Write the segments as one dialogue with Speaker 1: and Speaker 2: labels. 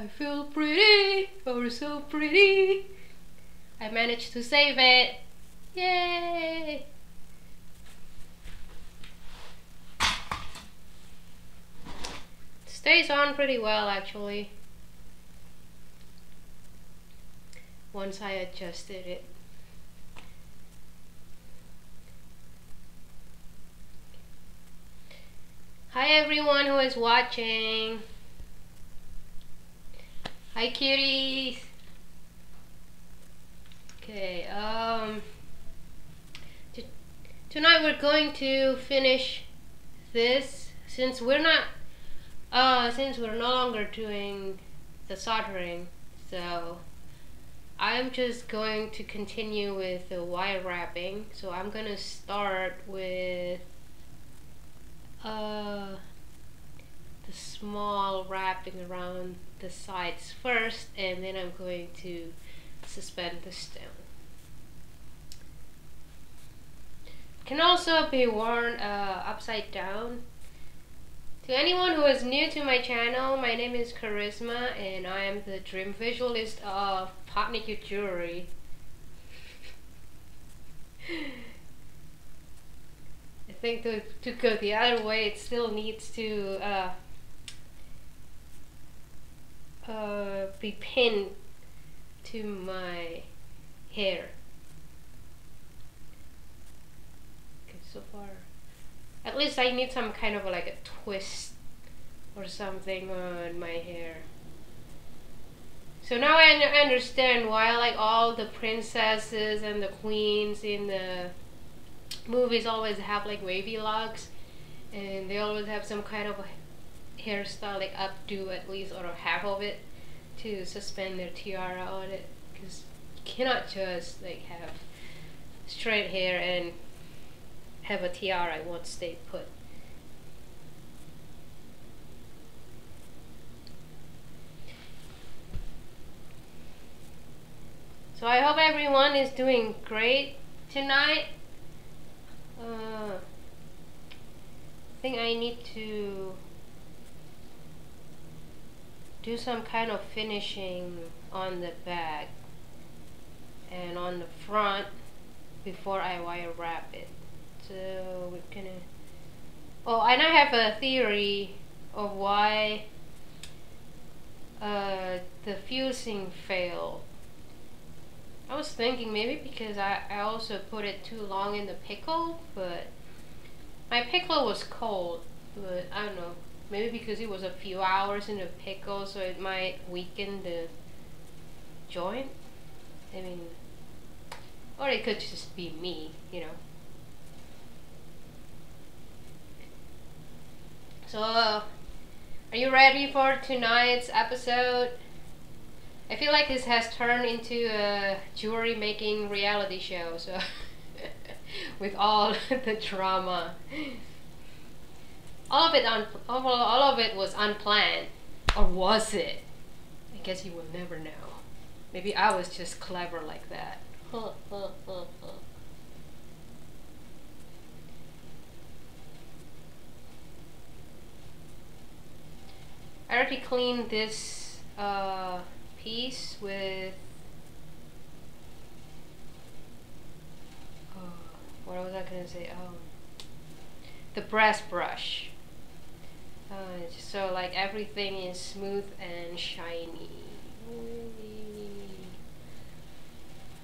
Speaker 1: I feel pretty, oh so pretty. I managed to save it. Yay! Stays on pretty well actually. Once I adjusted it. Hi everyone who is watching. Hi cuties. Okay, tonight we're going to finish this since we're no longer doing the soldering. So I'm just going to continue with the wire wrapping. So I'm gonna start with the small wrapping around the sides first, and then I'm going to suspend the stone. Can also be worn upside down. To anyone who is new to my channel, my name is Charisma and I am the dream visualist of Popnicute jewelry. I think to go the other way, it still needs to be pinned to my hair. Okay, so far, at least I need some kind of like a twist or something on my hair. So now I understand why like all the princesses and the queens in the movies always have like wavy locks, and they always have some kind of a hairstyle, like updo at least, or half of it, to suspend their tiara on it, because you cannot just like have straight hair and have a tiara. It won't stay put. So I hope everyone is doing great tonight. I think I need to do some kind of finishing on the back and on the front before I wire wrap it. So we're gonna... Oh, and I have a theory of why the fusing failed. I was thinking maybe because I also put it too long in the pickle, but my pickle was cold, but I don't know, maybe because it was a few hours in the pickle, so it might weaken the joint. I mean, or it could just be me, you know. So, are you ready for tonight's episode? I feel like this has turned into a jewelry making reality show, so with all the drama. All of it was unplanned, or was it? I guess you will never know. Maybe I was just clever like that. I already cleaned this piece with what was I gonna say? The brass brush. So like everything is smooth and shiny.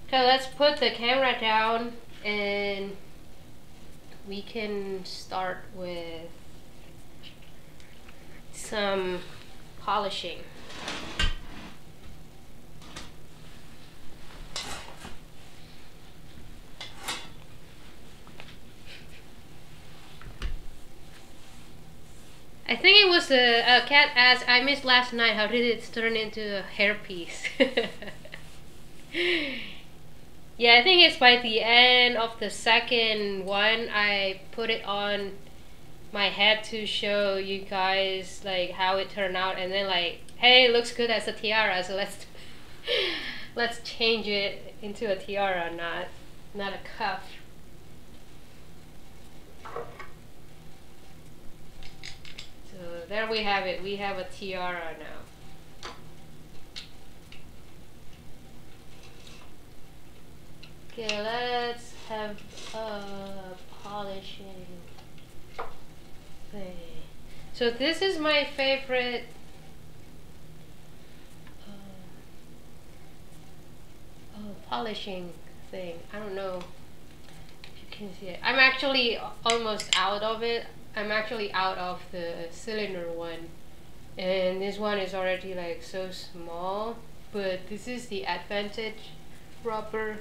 Speaker 1: Okay, let's put the camera down and we can start with some polishing. I think it was a cat asked, I missed last night, how did it turn into a hairpiece? Yeah, I think it's by the end of the second one, I put it on my head to show you guys like how it turned out, and then like, hey, it looks good as a tiara, so let's change it into a tiara, not a cuff. So there we have it. We have a tiara now. Okay, let's have a polishing thing. So this is my favorite polishing thing. I don't know if you can see it. I'm actually almost out of it. I'm actually out of the cylinder one, and this one is already like so small, but this is the Advantage rubber,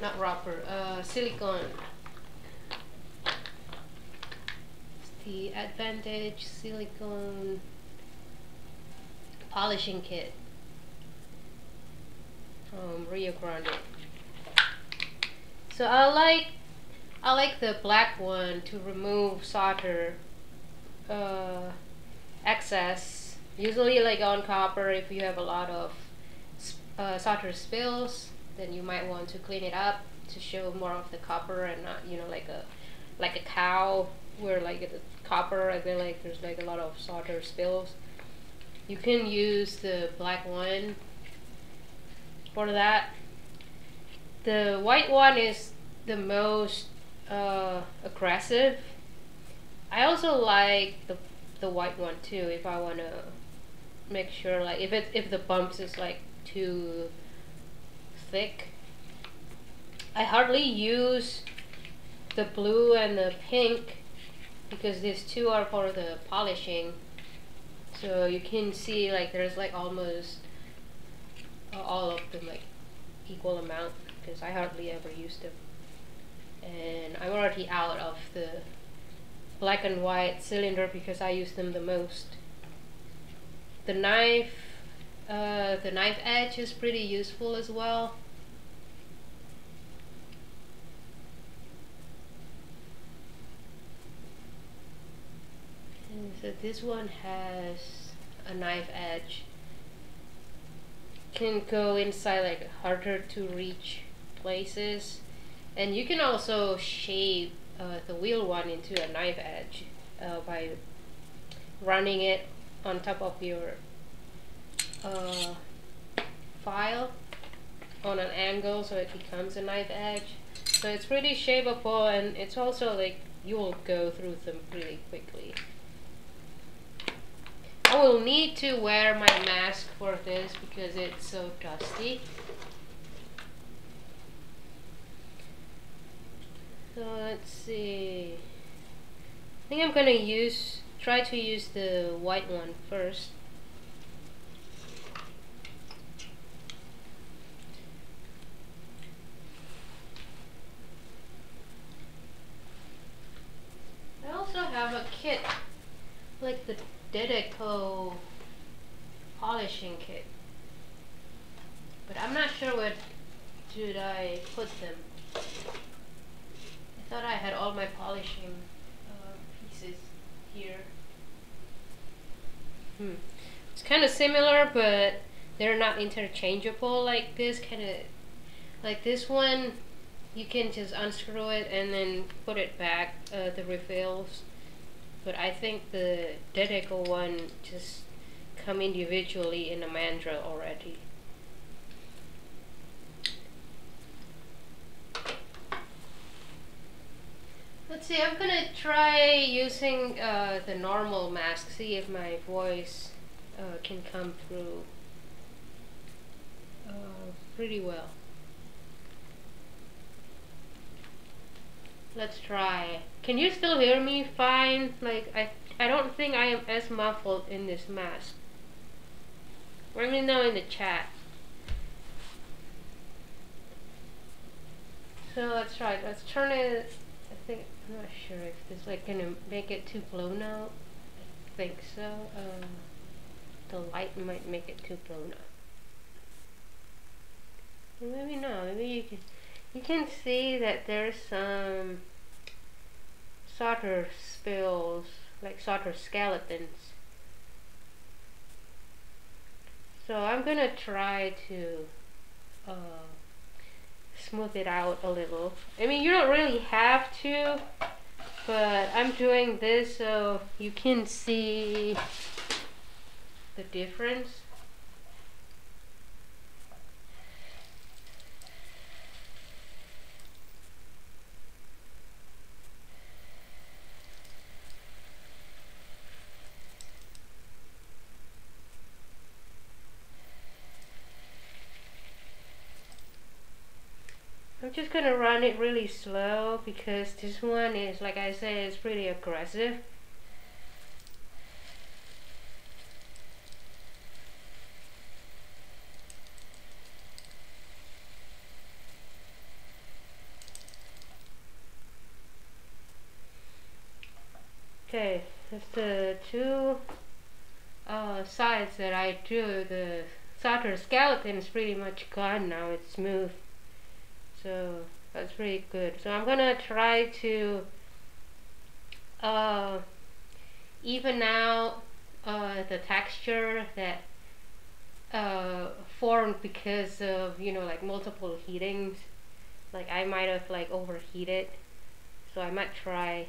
Speaker 1: not rubber, silicone. It's the Advantage silicone polishing kit from Rio Grande. So I like the black one to remove solder excess. Usually, like on copper, if you have a lot of solder spills, then you might want to clean it up to show more of the copper and not, you know, like a cow where like the copper and then like there's like a lot of solder spills. You can use the black one for that. The white one is the most aggressive. I also like the white one too if I want to make sure, like if the bumps is like too thick. I hardly use the blue and the pink because these two are for the polishing. So you can see like there's like almost all of them like equal amount because I hardly ever use them. And I'm already out of the black and white cylinder because I use them the most. The knife edge is pretty useful as well. And so this one has a knife edge. Can go inside like harder to reach places, and you can also shape the wheel one into a knife edge by running it on top of your file on an angle so it becomes a knife edge. So it's pretty shapeable, and it's also like you will go through them really quickly. I will need to wear my mask for this because it's so dusty. So let's see. I think I'm gonna try to use the white one first. I also have a kit, like the Dedeco polishing kit, but I'm not sure where should I put them. I thought I had all my polishing pieces here. It's kind of similar, but they're not interchangeable like this. Like this one, you can just unscrew it and then put it back, the refills. But I think the Dedeco one just come individually in a mandrel already. Let's see, I'm gonna try using the normal mask, see if my voice can come through pretty well. Let's try. Can you still hear me fine? Like, I don't think I am as muffled in this mask. Let me know in the chat. So let's try it. Let's turn it. I'm not sure if this is like gonna make it too blown out. I think so. The light might make it too blown out. Or maybe not. Maybe you can see that there's some solder spills, like solder skeletons. So I'm gonna try to smooth it out a little. I mean, you don't really have to, but I'm doing this so you can see the difference. just gonna run it really slow because this one is, like I said, it's pretty aggressive. Okay, that's the two sides that I drew. The solder skeleton is pretty much gone now, it's smooth. So that's pretty good. So I'm gonna try to even out the texture that formed because of, you know, like multiple heatings. Like I might have like overheated, so I might try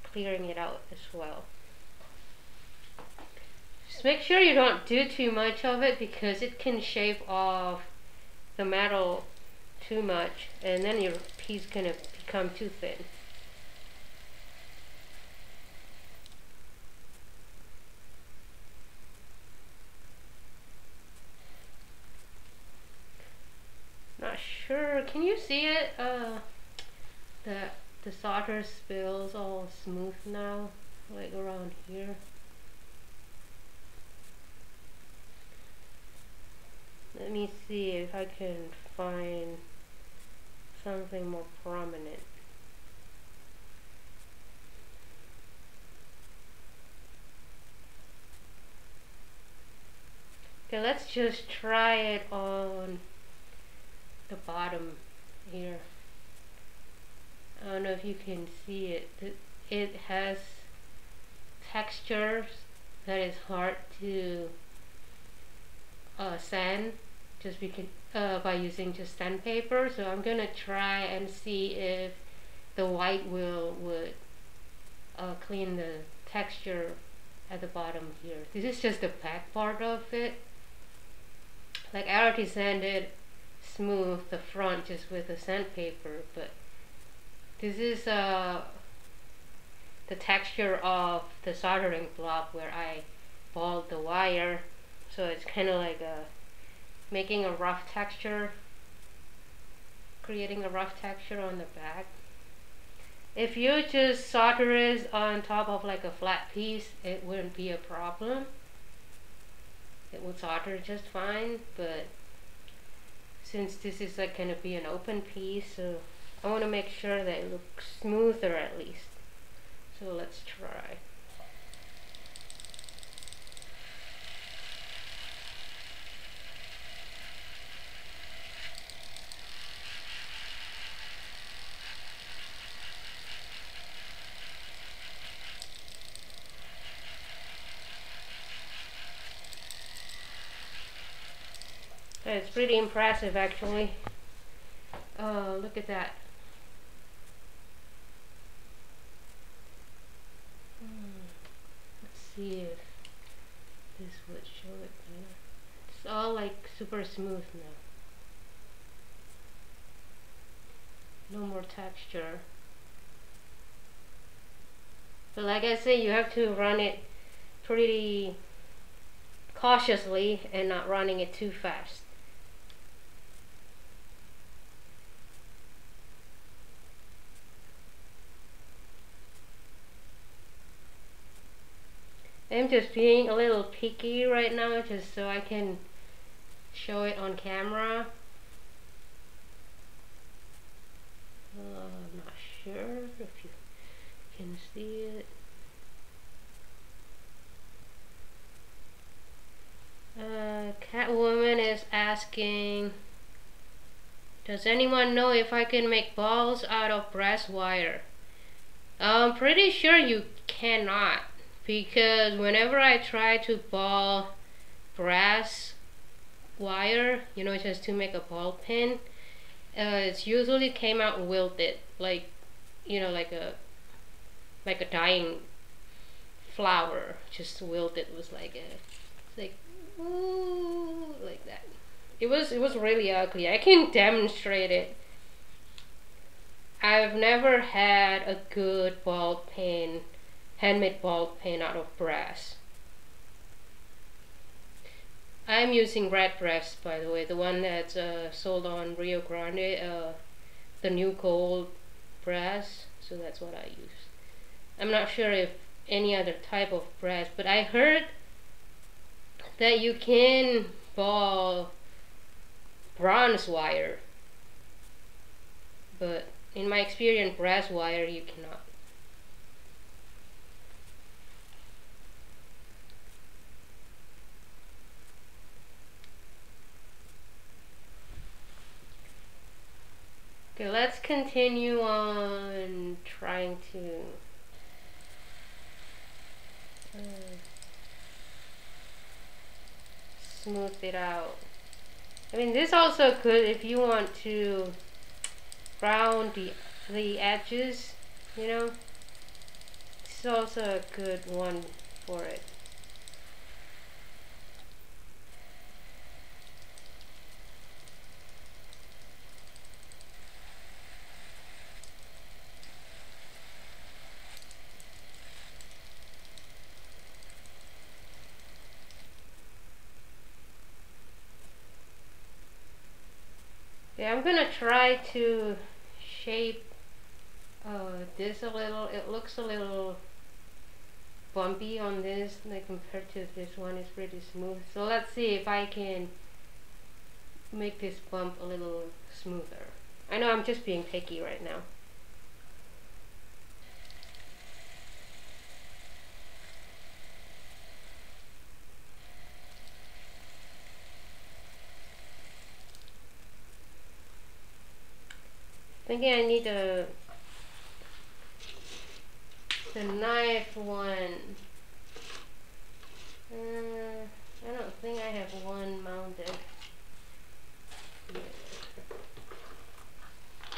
Speaker 1: clearing it out as well. Just make sure you don't do too much of it because it can shave off the metal too much and then your piece gonna become too thin. Not sure, can you see it? The solder spills all smooth now, like around here. Let me see if I can find something more prominent. Okay, let's just try it on the bottom here. I don't know if you can see it. It has textures that is hard to sand just because by using just sandpaper. So I'm gonna try and see if the white would clean the texture at the bottom here. This is just the back part of it. Like I already sanded smooth the front just with the sandpaper, but this is the texture of the soldering block where I balled the wire, so it's kind of like making a rough texture, creating a rough texture on the back. If you just solder it on top of like a flat piece, it wouldn't be a problem. It would solder just fine, but since this is like going to be an open piece, so I want to make sure that it looks smoother at least. So let's try. It's pretty impressive actually. Look at that. Let's see if this would show it better. It's all like super smooth now. No more texture. But like I said, you have to run it pretty cautiously and not running it too fast. I'm just being a little picky right now just so I can show it on camera. I'm not sure if you can see it. Catwoman is asking, does anyone know if I can make balls out of brass wire? I'm pretty sure you cannot, because whenever I try to ball brass wire, you know, just to make a ball pin, it's usually came out wilted, like, you know, like a dying flower, just wilted. Was like ooh, like that. It was really ugly. I can demonstrate it. I've never had a good ball pin, handmade ball pin out of brass. I'm using red brass, by the way, the one that's sold on Rio Grande. the new cold brass, so that's what I use. I'm not sure if any other type of brass, but I heard that you can ball bronze wire, but in my experience, brass wire you cannot. Okay, let's continue on trying to smooth it out. I mean, this also good if you want to round the edges, you know. This is also a good one for it. Yeah, I'm gonna try to shape this a little. It looks a little bumpy on this, like compared to this one. It's pretty smooth. So let's see if I can make this bump a little smoother. I know I'm just being picky right now. Thinking I need the knife one. I don't think I have one mounted.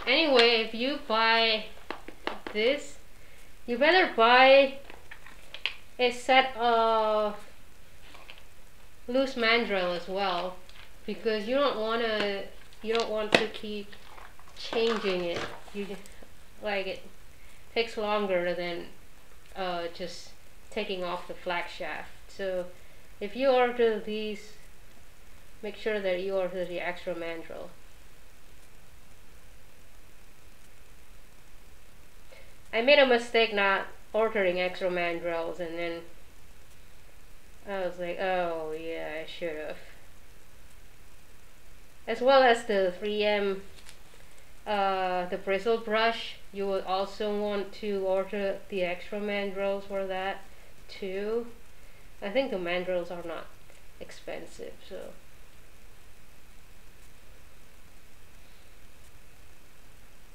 Speaker 1: Anyway, if you buy this, you better buy a set of loose mandrel as well, because you don't want to keep changing it. Like it takes longer than just taking off the flag shaft. So if you order these, make sure that you order the extra mandrel. I made a mistake not ordering extra mandrels, and then I was like, oh yeah, I should have. As well as the 3M the bristle brush, you would also want to order the extra mandrels for that too. I think the mandrels are not expensive, so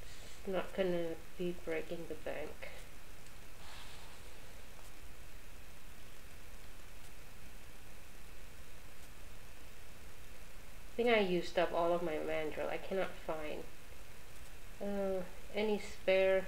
Speaker 1: it's not gonna be breaking the bank. I think I used up all of my mandrel. I cannot find any spare.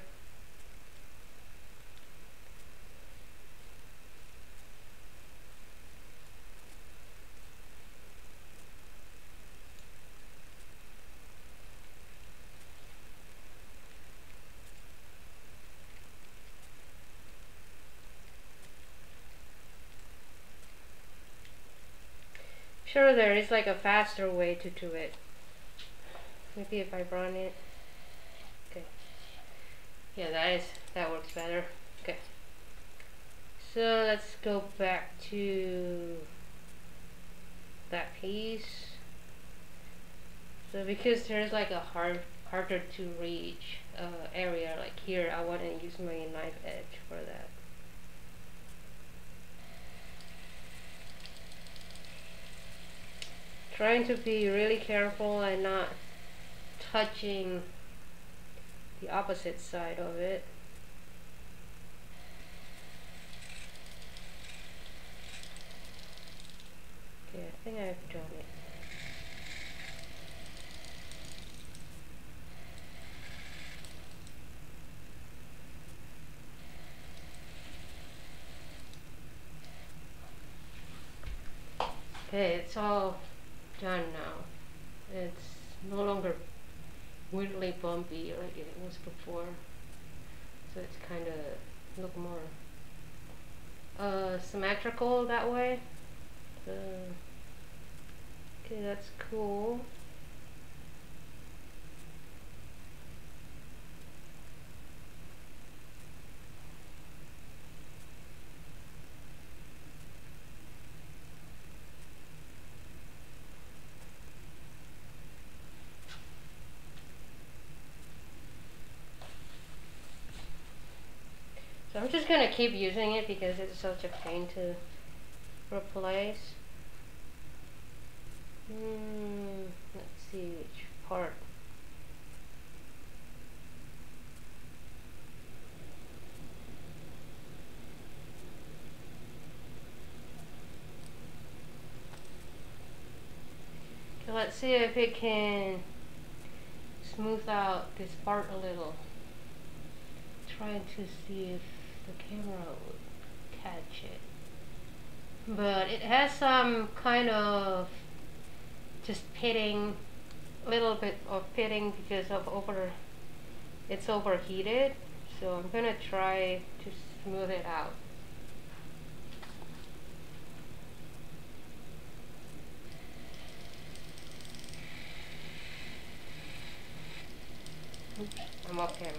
Speaker 1: Sure, there is like a faster way to do it. Maybe if I run it. Okay. Yeah, that works better. Okay. So let's go back to that piece. So because there's like a harder to reach area like here, I want to use my knife edge for that. Trying to be really careful and not touching the opposite side of it. Okay, I think I've done it. Okay, it's all done now. It's no longer weirdly bumpy like it was before, so it's kind of look more symmetrical that way. Okay, that's cool. So I'm just gonna keep using it because it's such a pain to replace. Let's see which part. Okay, let's see if it can smooth out this part a little. Trying to see if the camera would catch it. But it has some kind of just pitting, a little bit of pitting because of it's overheated. So I'm gonna try to smooth it out. Oops, I'm off camera.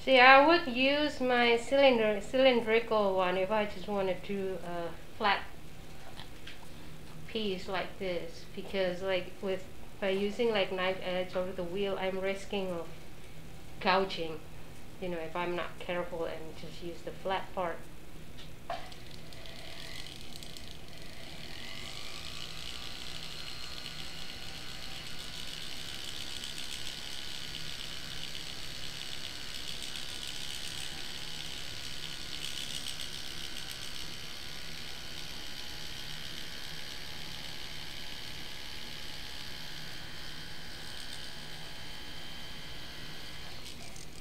Speaker 1: See, I would use my cylindrical one if I just want to do a flat piece like this, because like by using like knife edge over the wheel, I'm risking of gouging, you know, if I'm not careful and just use the flat part.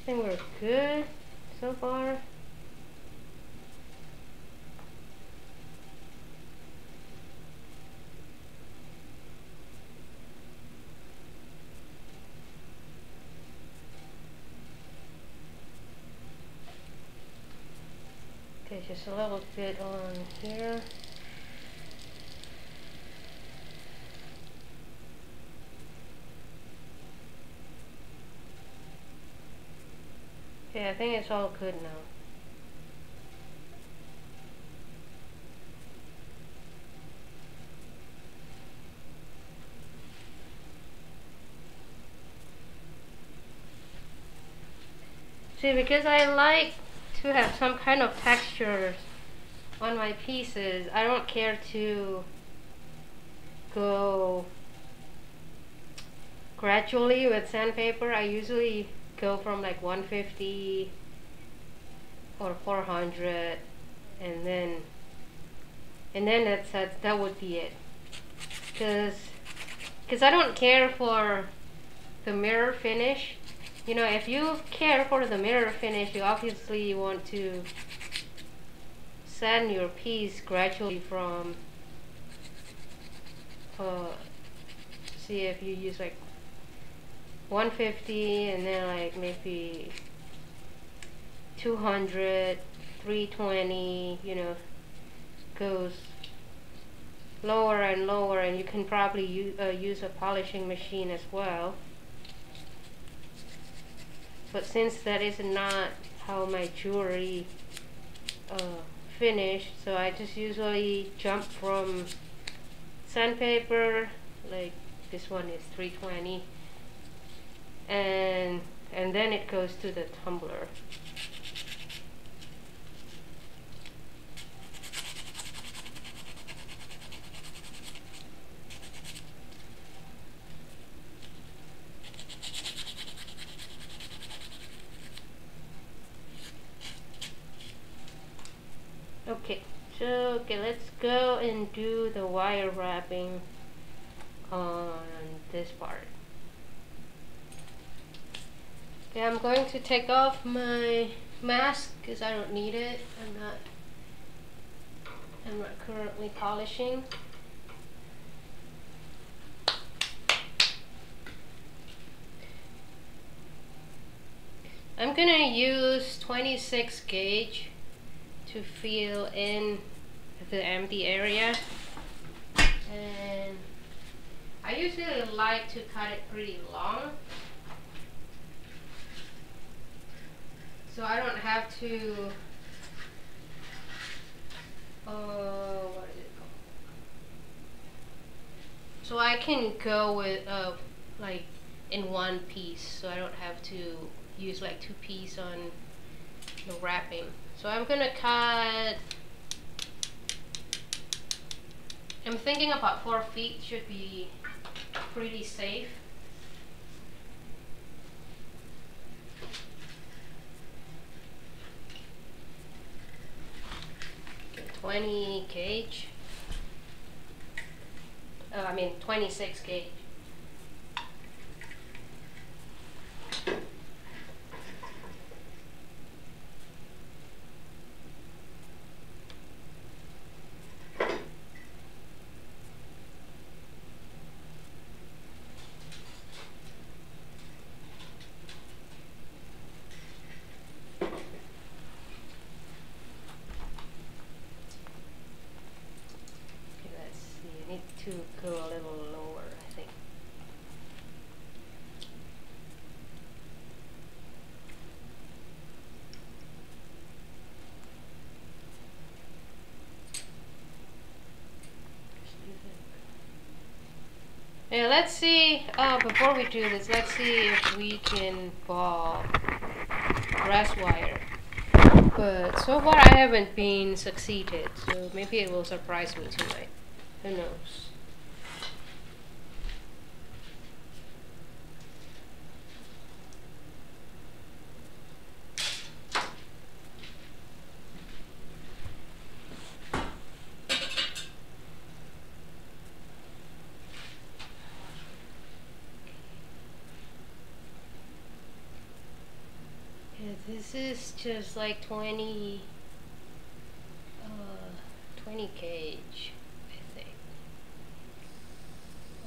Speaker 1: I think we're good so far. Okay, just a little bit on here. Okay, I think it's all good now. See, because I like to have some kind of texture on my pieces, I don't care to go gradually with sandpaper. I usually go from like 150 or 400, and then that would be it. Because I don't care for the mirror finish. You know, if you care for the mirror finish, you obviously want to sand your piece gradually from, see if you use like 150 and then like maybe 200, 320, you know, goes lower and lower, and you can probably use a polishing machine as well. But since that is not how my jewelry finished, so I just usually jump from sandpaper, like this one is 320, and then it goes to the tumbler. Okay, let's go and do the wire wrapping on this part. Okay, I'm going to take off my mask because I don't need it. I'm not currently polishing. I'm gonna use 26 gauge to fill in the empty area, and I usually like to cut it pretty long so I don't have to what is it called? So I can go with like in one piece, so I don't have to use like 2 pieces on the wrapping. So I'm gonna cut, I'm thinking about 4 feet should be pretty safe. Okay, 20 gauge. I mean 26 gauge. To go a little lower, I think. Yeah, let's see, before we do this, let's see if we can ball brass wire. But so far I haven't been succeeded, so maybe it will surprise me tonight. Who knows? This is just like 20 gauge, I think,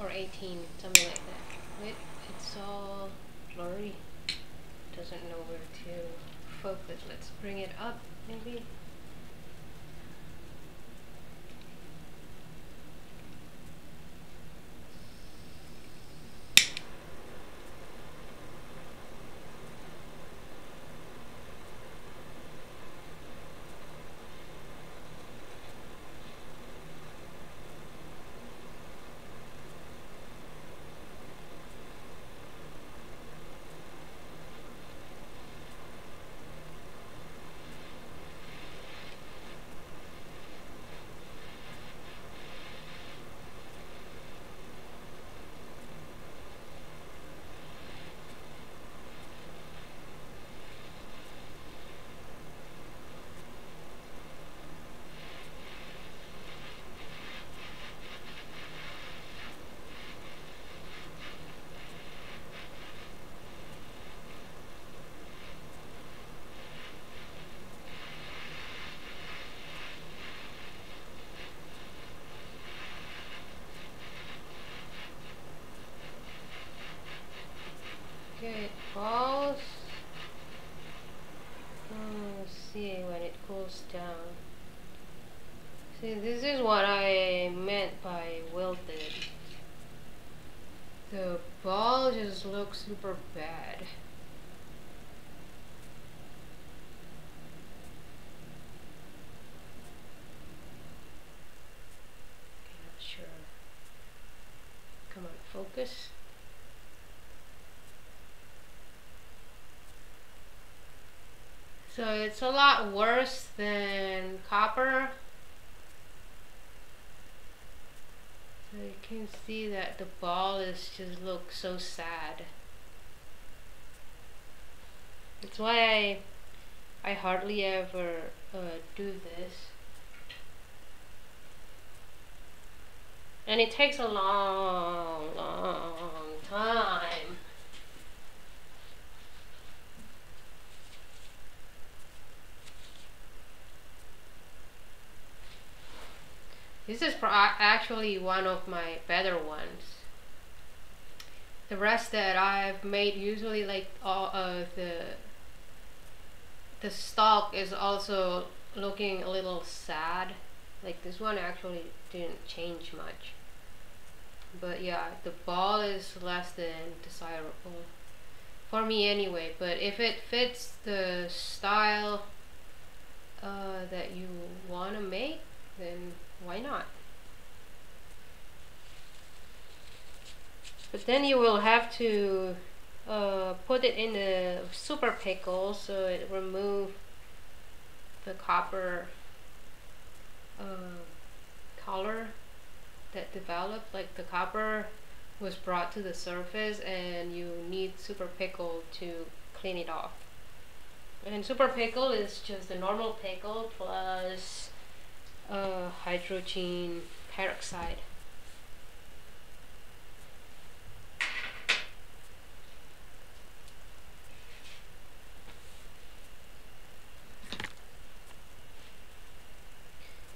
Speaker 1: or 18, something like that. Wait, it's all blurry. Doesn't know where to focus. Let's bring it up, maybe. Okay, it falls. Let's see when it cools down. See, this is what I meant by wilted. The ball just looks super bad. Okay, not sure. Come on, focus. So it's a lot worse than copper. So you can see that the ball is just looks so sad. That's why I hardly ever do this. And it takes a long time. This is actually one of my better ones. The rest that I've made usually like all the the stalk is also looking a little sad. Like this one actually didn't change much. But yeah, the ball is less than desirable. For me anyway, but if it fits the style that you want to make, then why not? But then you will have to put it in a super pickle so it remove the copper color that developed. Like the copper was brought to the surface and you need super pickle to clean it off. And super pickle is just a normal pickle plus hydrogen peroxide.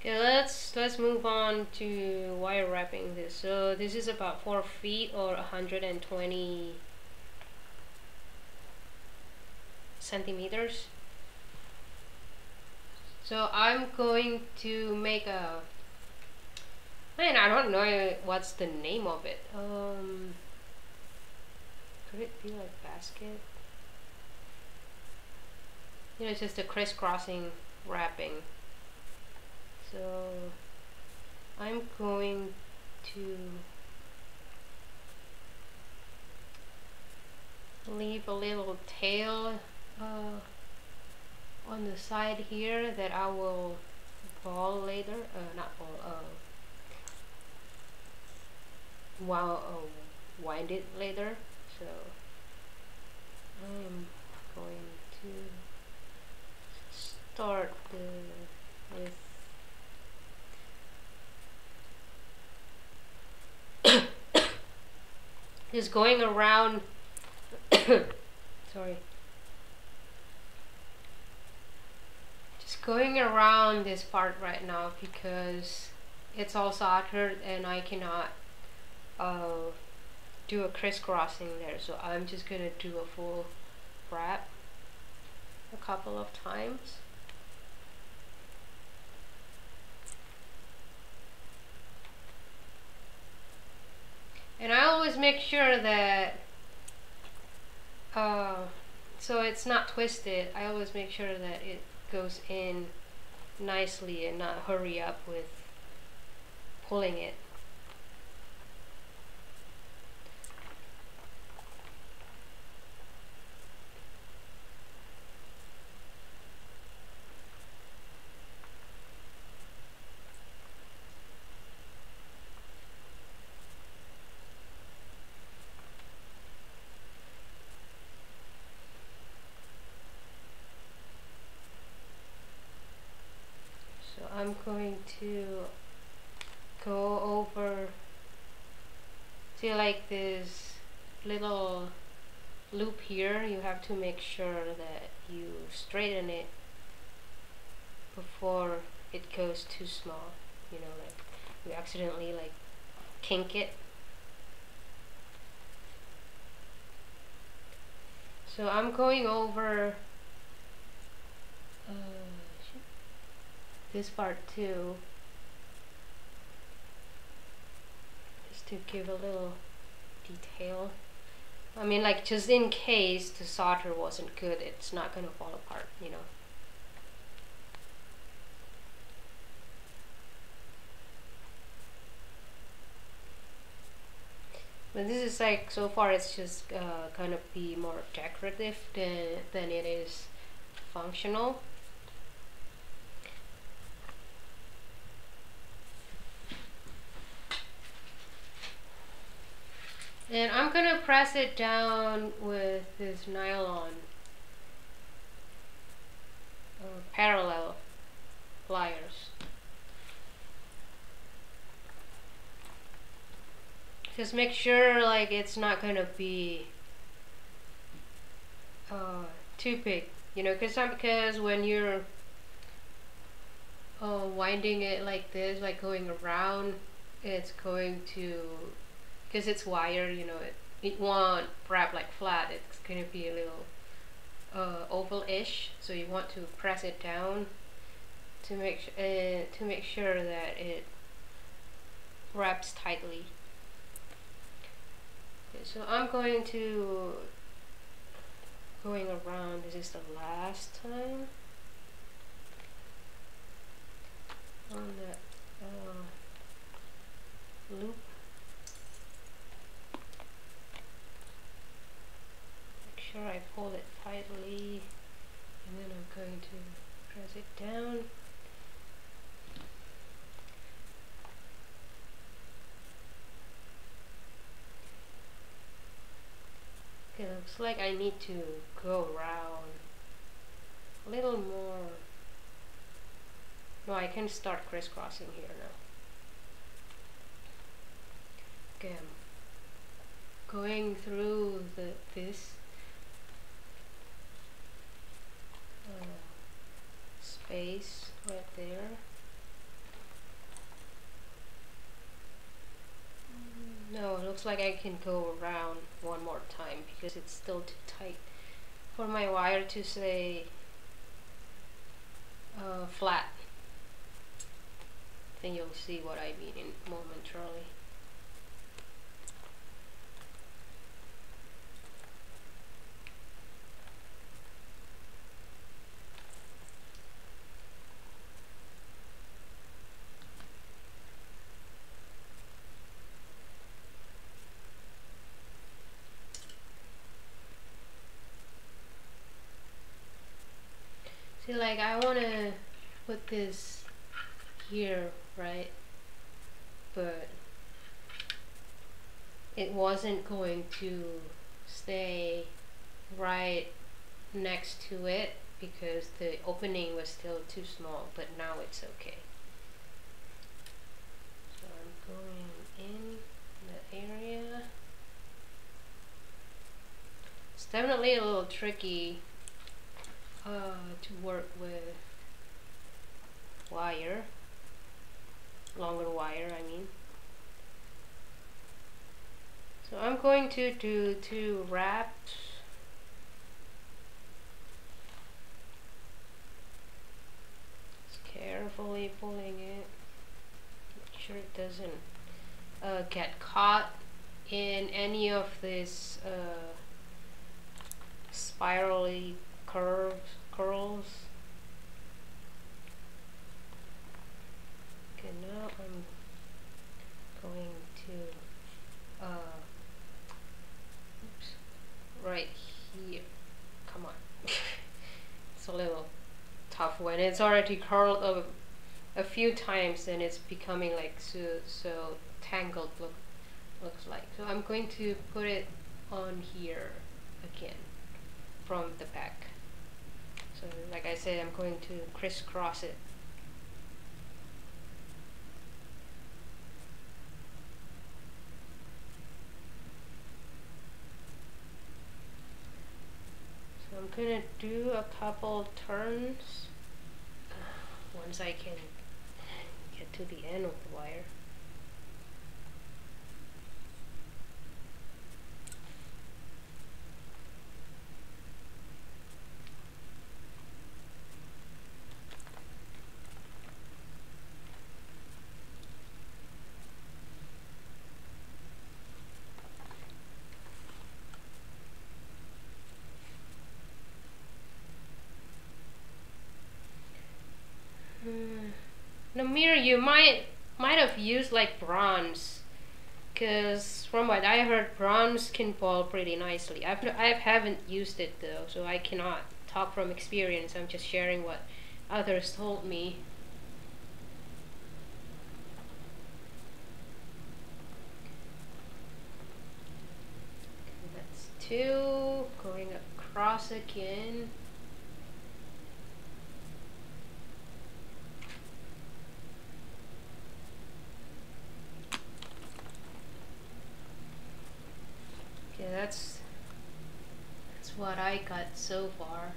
Speaker 1: Okay, let's move on to wire wrapping this. So this is about 4 feet or 120 centimeters. So I'm going to make a, man, I don't know what's the name of it. Could it be like basket? You know, it's just a crisscrossing wrapping. So I'm going to leave a little tail on the side here that I will ball later, not ball, wind it later. So I'm going to start with just going around sorry, just going around this part right now because it's all soldered and I cannot do a crisscrossing there, so I'm just gonna do a full wrap a couple of times. And I always make sure that so it's not twisted. I always make sure that it goes in nicely and not hurry up with pulling it. I'm going to go over, see, like this little loop here, you have to make sure that you straighten it before it goes too small, you know, like you accidentally like kink it. So I'm going over this part too, just to give a little detail. I mean, like, just in case the solder wasn't good, it's not gonna fall apart, you know. But this is like, so far it's just gonna be more decorative than it is functional. And I'm gonna press it down with this nylon parallel pliers. Just make sure like it's not gonna be too big, you know, because when you're winding it like this, like going around, it's going to, because it's wire, you know, it won't wrap like flat. It's gonna be a little oval-ish, so you want to press it down to make sure that it wraps tightly. Okay, so I'm going around. This is the last time on that loop. Make sure I pull it tightly, and then I'm going to press it down. Okay, looks like I need to go around a little more. No, I can start crisscrossing here now. Okay, I'm going through this space right there. No, it looks like I can go around one more time because it's still too tight for my wire to stay flat. I think you'll see what I mean momentarily. See, like I want to put this here, right? But it wasn't going to stay right next to it because the opening was still too small, but now it's okay. So I'm going in the area. It's definitely a little tricky to work with wire, longer wire I mean. So I'm going to do 2 wraps. Just carefully pulling it, make sure it doesn't get caught in any of this spirally curls. Okay, now I'm going to oops, right here. Come on. It's a little tough when it's already curled a few times, and it's becoming like so tangled looks like. So I'm going to put it on here again from the back. So like I said, I'm going to crisscross it. So I'm gonna do a couple turns once I can get to the end of the wire. The mirror, you might have used like bronze, because from what I heard, bronze can ball pretty nicely. I haven't used it though, so I cannot talk from experience. I'm just sharing what others told me. Okay, that's 2. Going across again. Okay, that's what I got so far.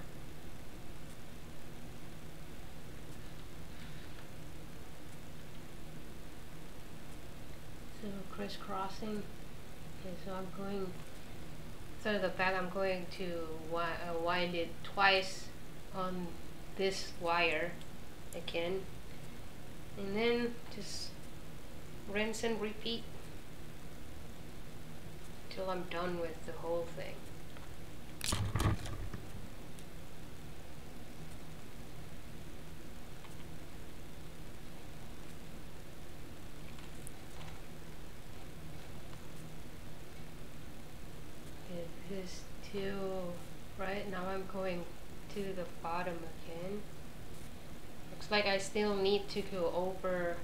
Speaker 1: So crisscrossing. Okay, so I'm going after the back, I'm going to wind it twice on this wire again, and then just rinse and repeat till I'm done with the whole thing. This is too right now. I'm going to the bottom again. Looks like I still need to go over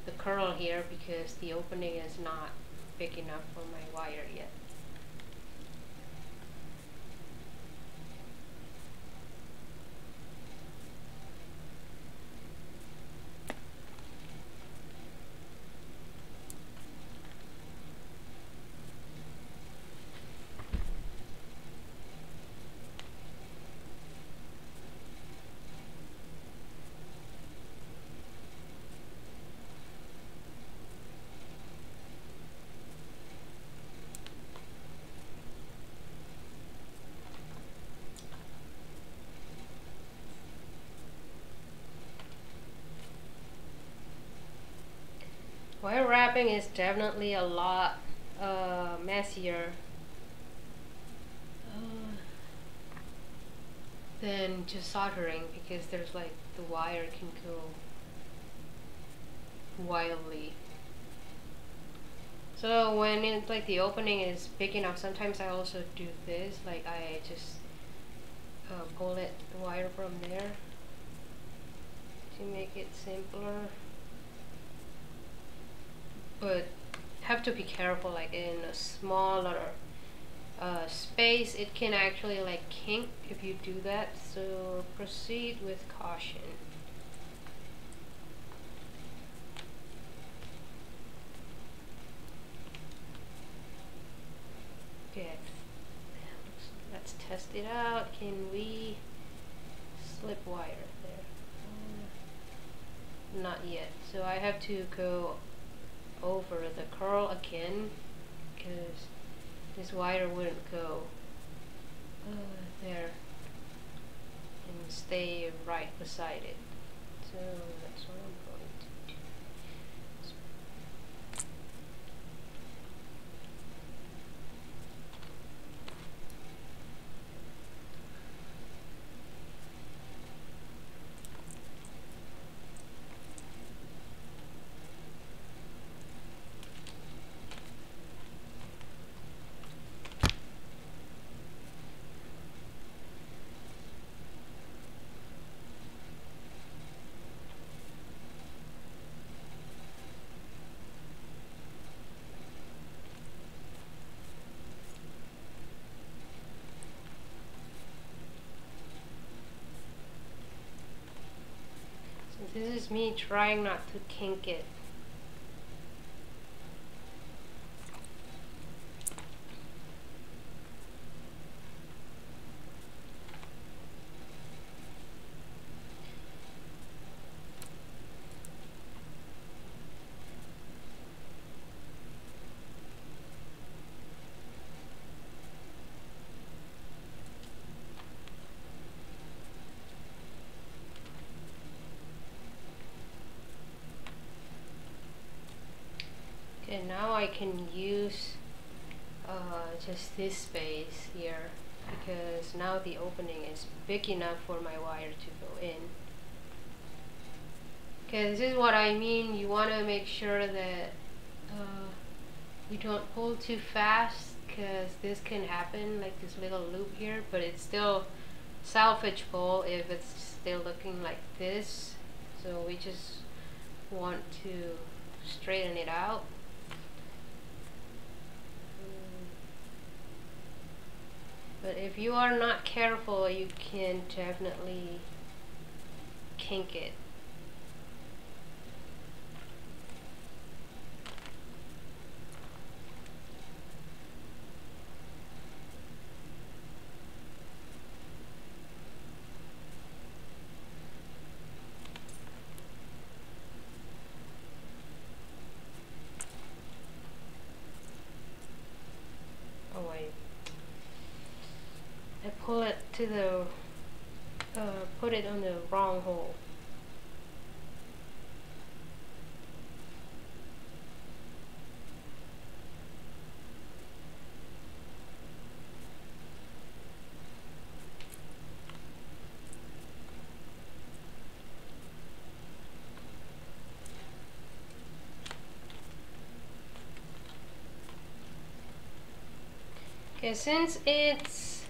Speaker 1: the curl here because the opening is not big enough for my wire yet. Wire wrapping is definitely a lot messier than just soldering because there's like the wire can go wildly. So when it's like the opening is big enough, sometimes I also do this, like I just bullet the wire from there to make it simpler. But have to be careful, like in a smaller space it can actually like kink if you do that, so proceed with caution. Good. Let's test it out. Can we slip wire there? Not yet, so I have to go over the curl again because this wire wouldn't go there and stay right beside it. So that's what I'm going to do. This is me trying not to kink it. Okay, now I can use just this space here because now the opening is big enough for my wire to go in. Okay, this is what I mean. You want to make sure that you don't pull too fast because this can happen, like this little loop here, but it's still salvageable if it's still looking like this. So we just want to straighten it out. But if you are not careful, you can definitely kink it. to the put it on the wrong hole. Okay, since it's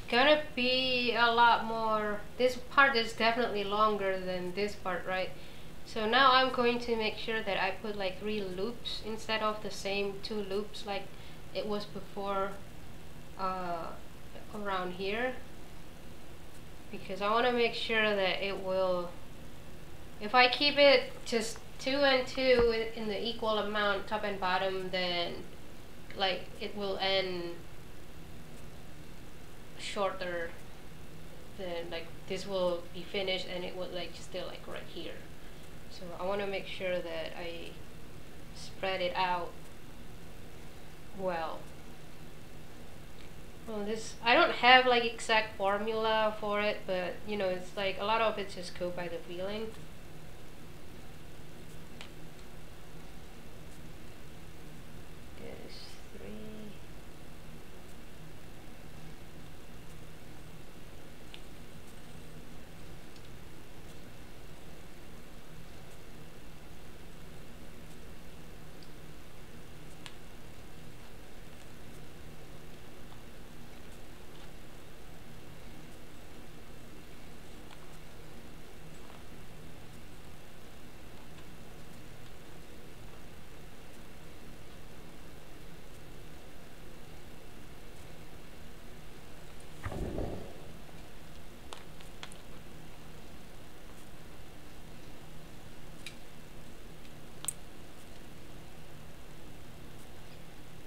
Speaker 1: gonna be a lot more, this part is definitely longer than this part, right? So now I'm going to make sure that I put like 3 loops instead of the same 2 loops like it was before around here, because I want to make sure that it will, if I keep it just 2 and 2 in the equal amount top and bottom, then like it will end shorter, then like this will be finished and it will like still like right here. So I want to make sure that I spread it out well. Well, this, I don't have like exact formula for it, but you know, it's like a lot of it just go by the feeling.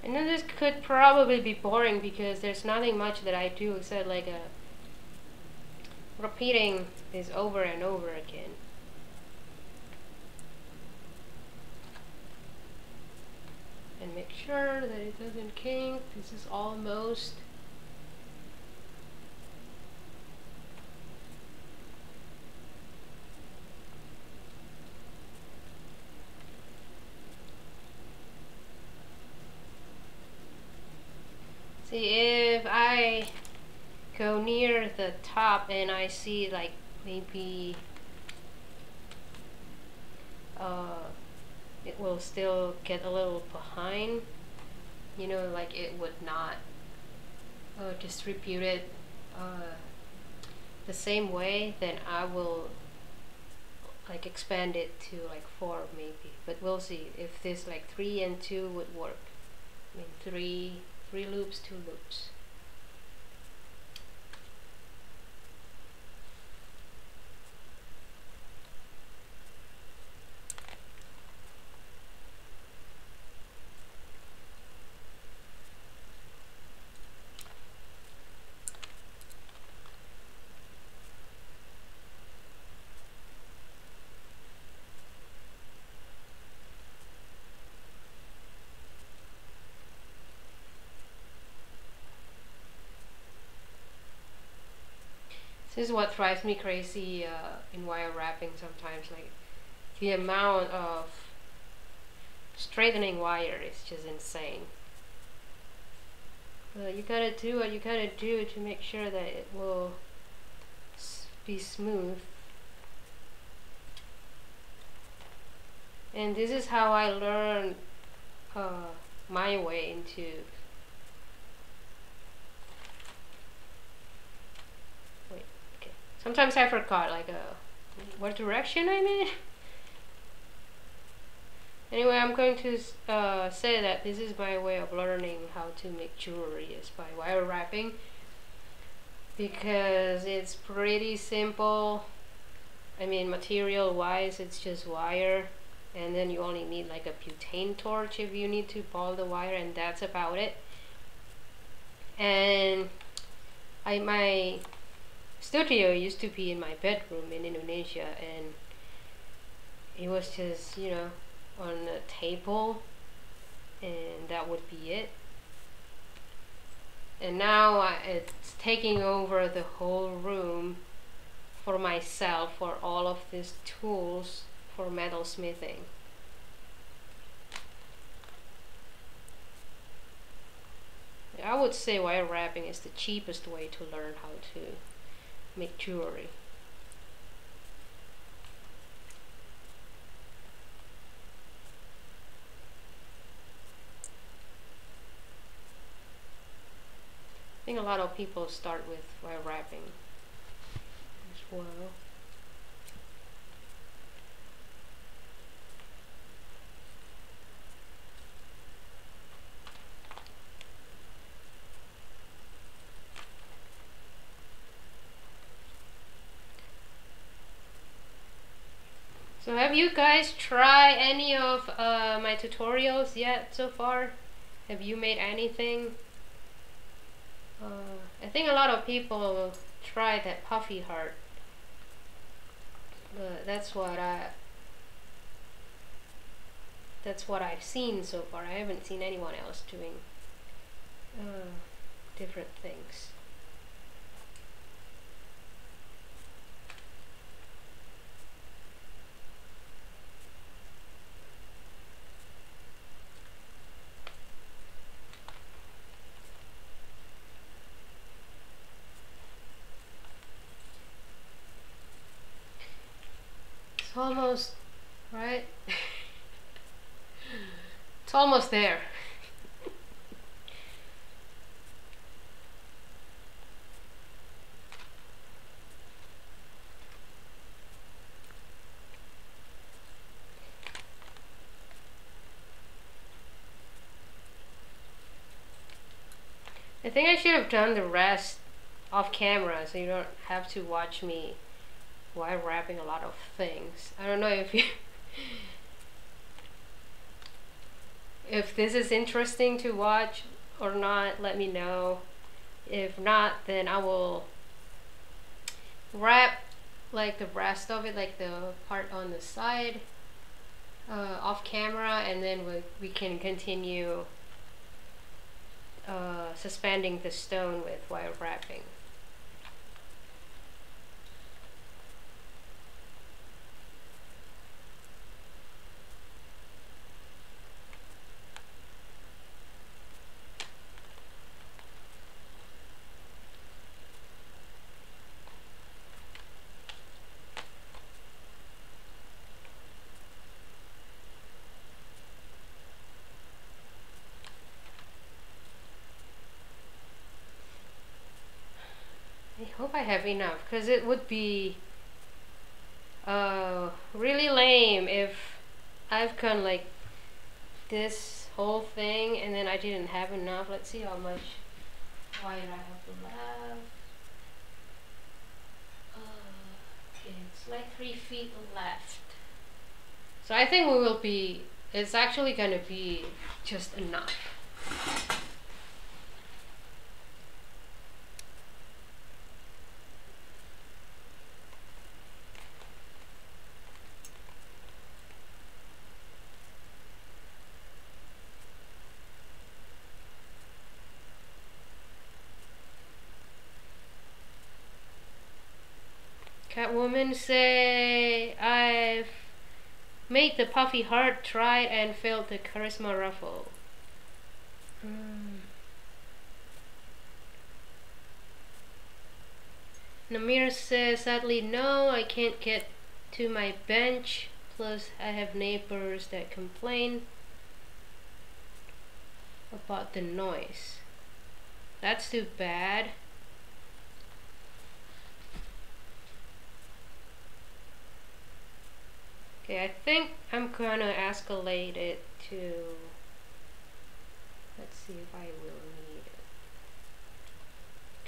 Speaker 1: I know this could probably be boring because there's nothing much that I do except like repeating this over and over again. And make sure that it doesn't kink. This is almost. See, if I go near the top and I see like maybe it will still get a little behind, you know, like it would not distribute it the same way, then I will like expand it to like 4 maybe, but we'll see if this like 3 and 2 would work. I mean 3 loops, 2 loops. This is what drives me crazy in wire wrapping sometimes, like the amount of straightening wire is just insane. But you gotta do what you gotta do to make sure that it will be smooth. And this is how I learned my way into sometimes I forgot like what direction I'm in. Anyway, I'm going to say that this is my way of learning how to make jewelry is by wire wrapping, because it's pretty simple. I mean, material wise it's just wire, and then you only need like a butane torch if you need to ball the wire, and that's about it. And my studio used to be in my bedroom in Indonesia, and it was just, you know, on a table, and that would be it. and now it's taking over the whole room for myself, for all of these tools for metal smithing. I would say wire wrapping is the cheapest way to learn how to make jewelry. I think a lot of people start with wire wrapping as well. So have you guys tried any of my tutorials yet so far? Have you made anything? I think a lot of people try that puffy heart, but that's what I've seen so far. I haven't seen anyone else doing different things. It's almost, right? It's almost there. I think I should have done the rest off camera so you don't have to watch me while wrapping a lot of things. I don't know if you if this is interesting to watch or not, let me know. If not, then I will wrap like the rest of it, like the part on the side, off camera, and then we can continue suspending the stone with wire wrapping. I hope I have enough, because it would be really lame if I've done like this whole thing and then I didn't have enough. Let's see how much wire I have left. It's like 3 feet left. So I think it's actually gonna be just enough. Catwoman say, I've made the puffy heart, tried and failed the charisma ruffle. Namir says, sadly no, I can't get to my bench, plus I have neighbors that complain about the noise. That's too bad. Okay, I think I'm gonna escalate it to, let's see if I will need it.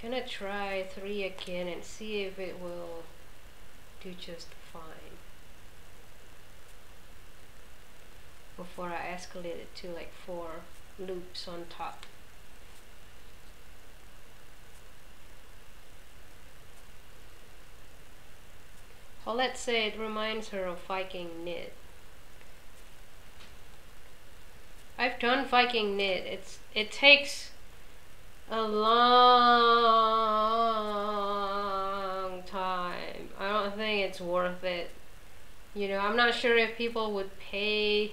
Speaker 1: Gonna try 3 again and see if it will do just fine before I escalate it to like 4 loops on top. Well, let's say it reminds her of Viking knit. I've done Viking knit. It takes a long time. I don't think it's worth it. You know, I'm not sure if people would pay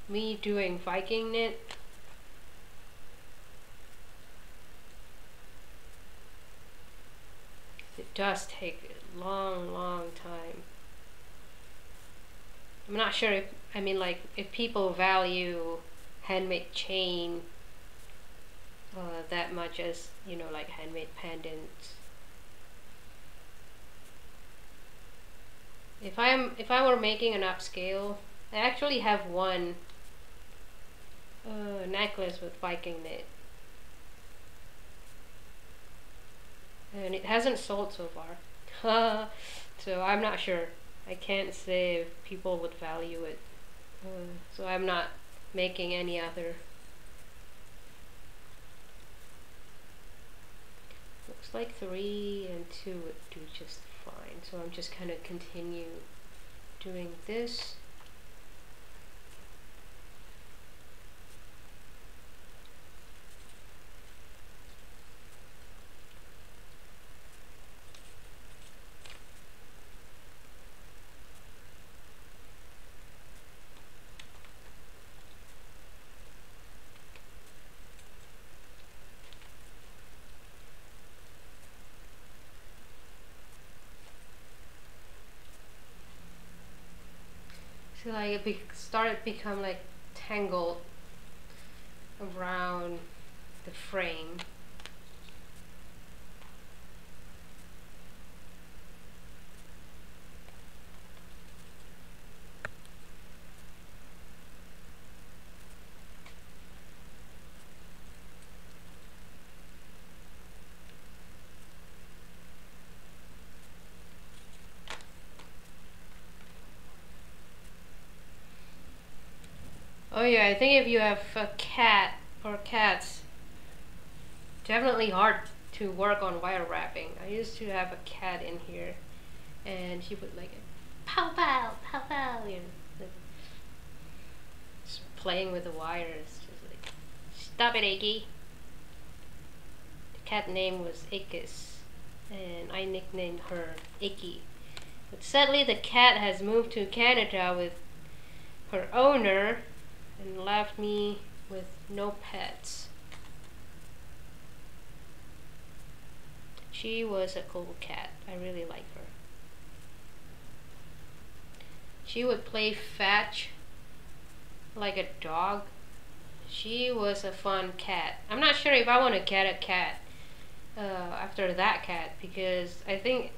Speaker 1: me doing Viking knit. It does take a long time. I'm not sure if, I mean, like, if people value handmade chain that much as, you know, like handmade pendants. If I were making an upscale, I actually have one necklace with Viking knit, and it hasn't sold so far. So I'm not sure. I can't say if people would value it. So I'm not making any other. Looks like 3 and 2 would do just fine. So I'm just gonna continue doing this. So like it started become like tangled around the frame. Oh yeah, I think if you have a cat or cats, definitely hard to work on wire wrapping. I used to have a cat in here, and she would like pow pow pow pow, you know, just playing with the wires. Just like, stop it, Iggy. The cat name was Ickis, and I nicknamed her Icky. But sadly, the cat has moved to Canada with her owner and left me with no pets. She was a cool cat. I really like her. She would play fetch like a dog. She was a fun cat. I'm not sure if I want to get a cat after that cat, because I think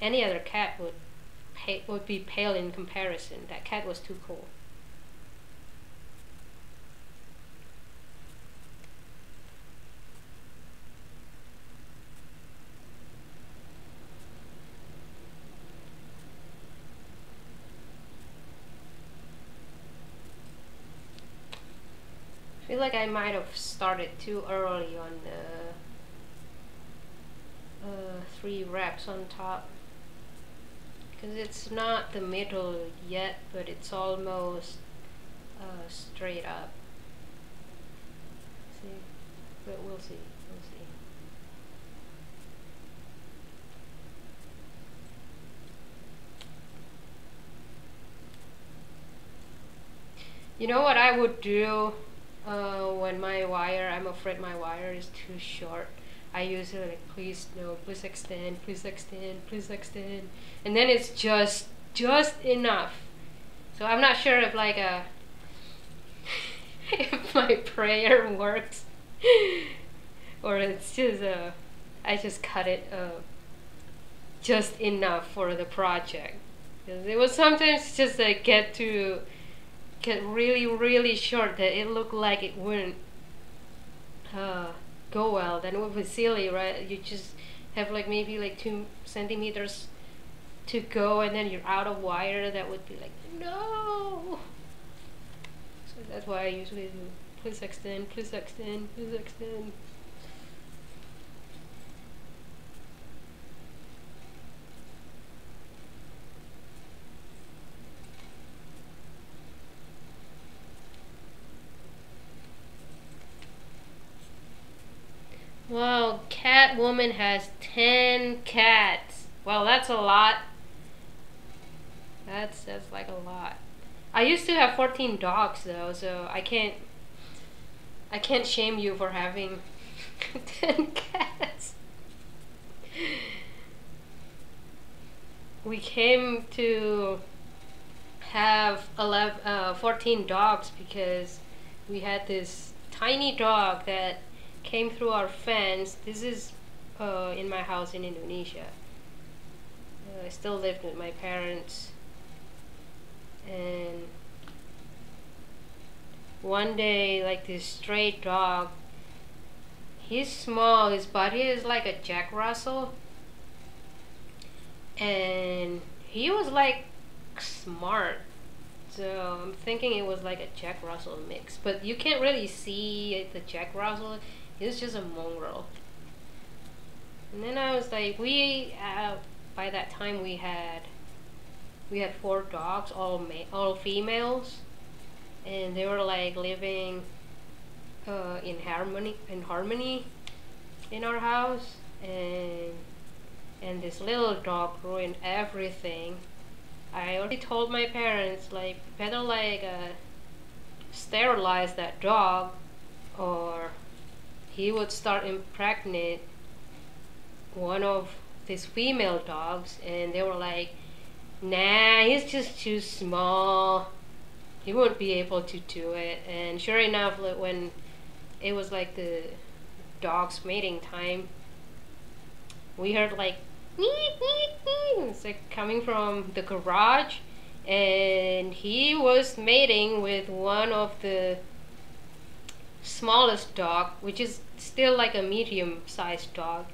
Speaker 1: any other cat would be pale in comparison. That cat was too cool. I feel like I might have started too early on the 3 wraps on top, because it's not the middle yet, but it's almost straight up. See, but we'll see. We'll see. You know what I would do when my wire, I'm afraid my wire is too short. I use it like, please no, please extend, please extend, please extend, and then it's just enough. So I'm not sure if like if my prayer works or it's just I just cut it just enough for the project. Because it was sometimes just like get really short that it looked like it wouldn't go well. Then it would be silly, right? You just have like maybe like 2 centimeters to go, and then you're out of wire. That would be like, no. So that's why I usually do please extend, please extend, please extend. cat woman has 10 cats. Well, that's a lot. That's like a lot. I used to have 14 dogs though, so I can't shame you for having 10 cats. We came to have 14 dogs because we had this tiny dog that came through our fence. This is in my house in Indonesia. I still lived with my parents, and one day, like, this stray dog, he's small, his body is like a Jack Russell, and he was like smart, so I'm thinking it was like a Jack Russell mix, but you can't really see the Jack Russell. It's just a mongrel. And then I was like, by that time we had 4 dogs, all females, and they were like living in harmony in our house, and this little dog ruined everything. I already told my parents, like, better like sterilize that dog, or he would start impregnate one of these female dogs. And they were like, nah, he's just too small, he won't be able to do it. And sure enough, like, when it was like the dog's mating time, we heard like it's like coming from the garage, and he was mating with one of the smallest dog, which is still like a medium-sized dog,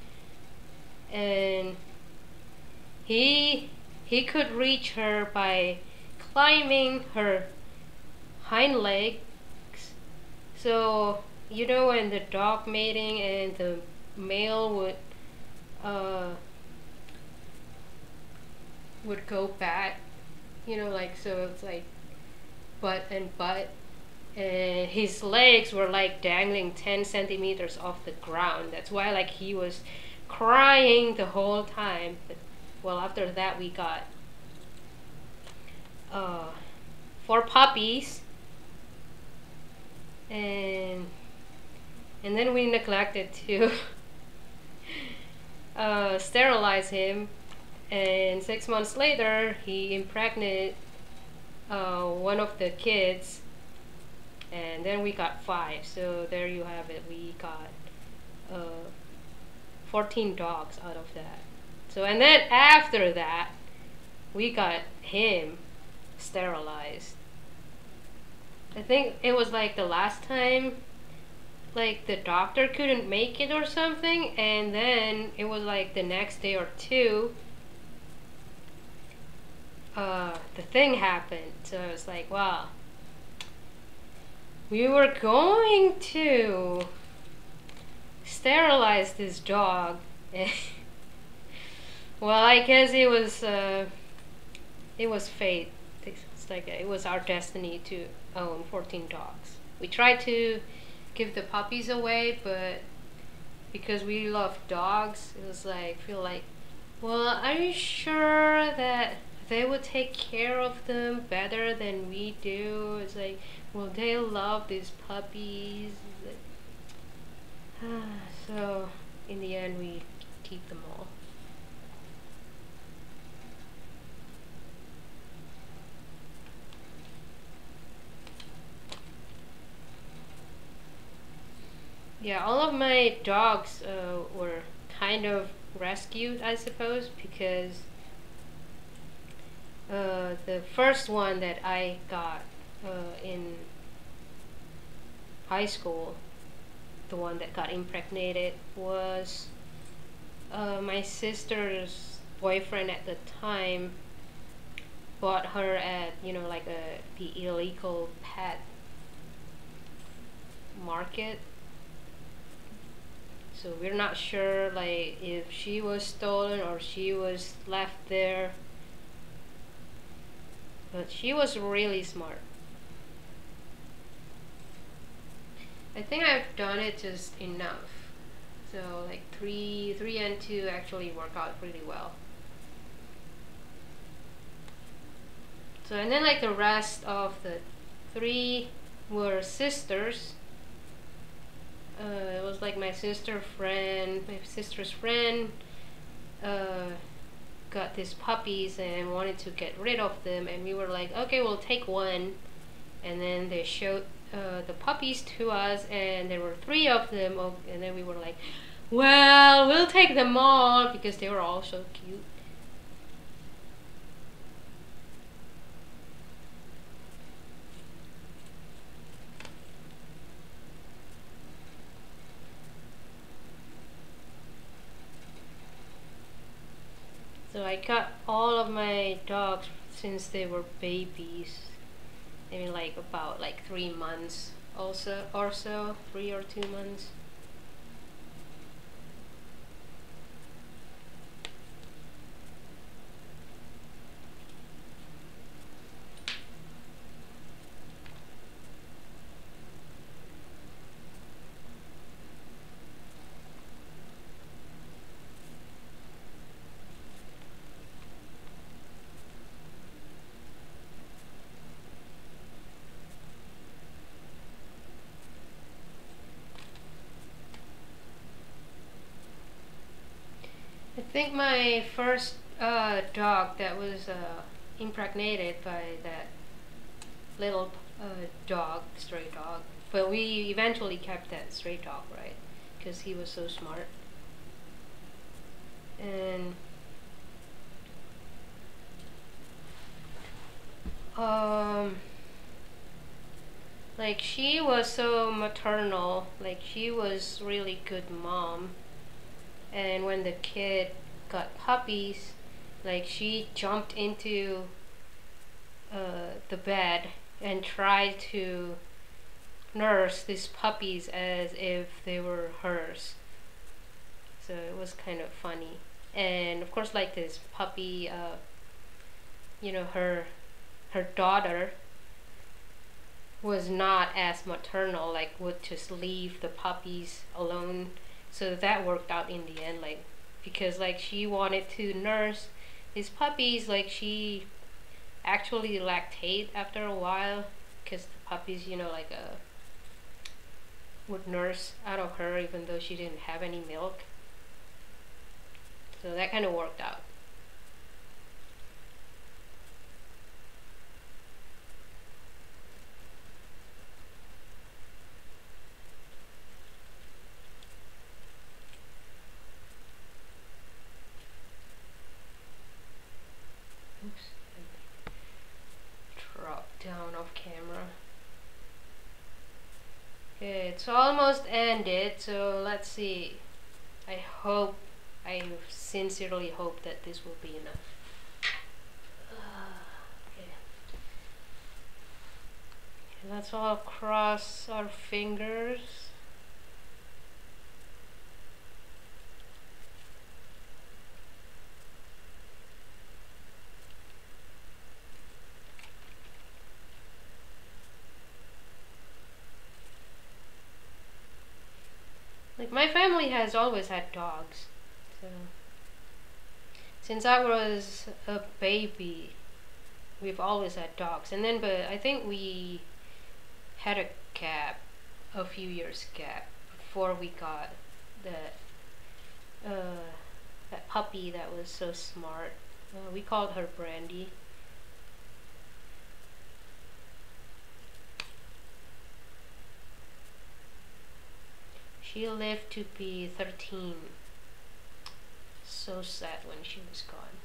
Speaker 1: and he could reach her by climbing her hind legs. So you know, when the dog mating and the male would go back, you know, like, so it's like butt and butt, and his legs were like dangling 10 centimeters off the ground. That's why, like, he was crying the whole time. But, well, after that we got 4 puppies, and then we neglected to sterilize him, and 6 months later he impregnated one of the kids, and then we got 5. So there you have it. We got 14 dogs out of that. So, and then after that we got him sterilized. I think it was like the last time, like, the doctor couldn't make it or something, and then it was like the next day or two, the thing happened. So I was like, wow, we were going to sterilize this dog. Well, I guess it was fate. It's like it was our destiny to own 14 dogs. We tried to give the puppies away, but because we love dogs, it was like, feel like, well, are you sure that they would take care of them better than we do? It's like, well, they love these puppies. So in the end we keep them all. Yeah, all of my dogs were kind of rescued, I suppose, because the first one that I got in high school, the one that got impregnated, was my sister's boyfriend at the time bought her at, you know, like the illegal pet market. So we're not sure, like, if she was stolen or she was left there, but she was really smart. I think I've done it just enough. So like three and two actually work out pretty well. So and then like the rest of the three were sisters. It was like my sister's friend got these puppies and wanted to get rid of them, and we were like, okay, we'll take one. And then they showed the puppies to us, and there were three of them, and then we were like, well, we'll take them all because they were all so cute. So I got all of my dogs since they were babies. I mean, like about like 3 months also, or so, 3 or 2 months. I think my first dog that was impregnated by that little dog, stray dog. But we eventually kept that stray dog, right? Because he was so smart. And like she was so maternal, like she was really good mom. And when the kid got puppies, like she jumped into the bed and tried to nurse these puppies as if they were hers. So it was kind of funny. And of course, like this puppy, you know, her daughter was not as maternal, like would just leave the puppies alone. So that worked out in the end, like because like she wanted to nurse these puppies, like she actually lactate after a while, because the puppies, you know, like would nurse out of her even though she didn't have any milk. So that kind of worked out. Oops. Drop down off camera. Okay, it's almost ended, so let's see. I sincerely hope that this will be enough. Okay. Let's all cross our fingers. Like my family has always had dogs, so since I was a baby, we've always had dogs. And then, but I think we had a gap, a few years gap, before we got that that puppy that was so smart. We called her Brandy. She lived to be 13. So sad when she was gone.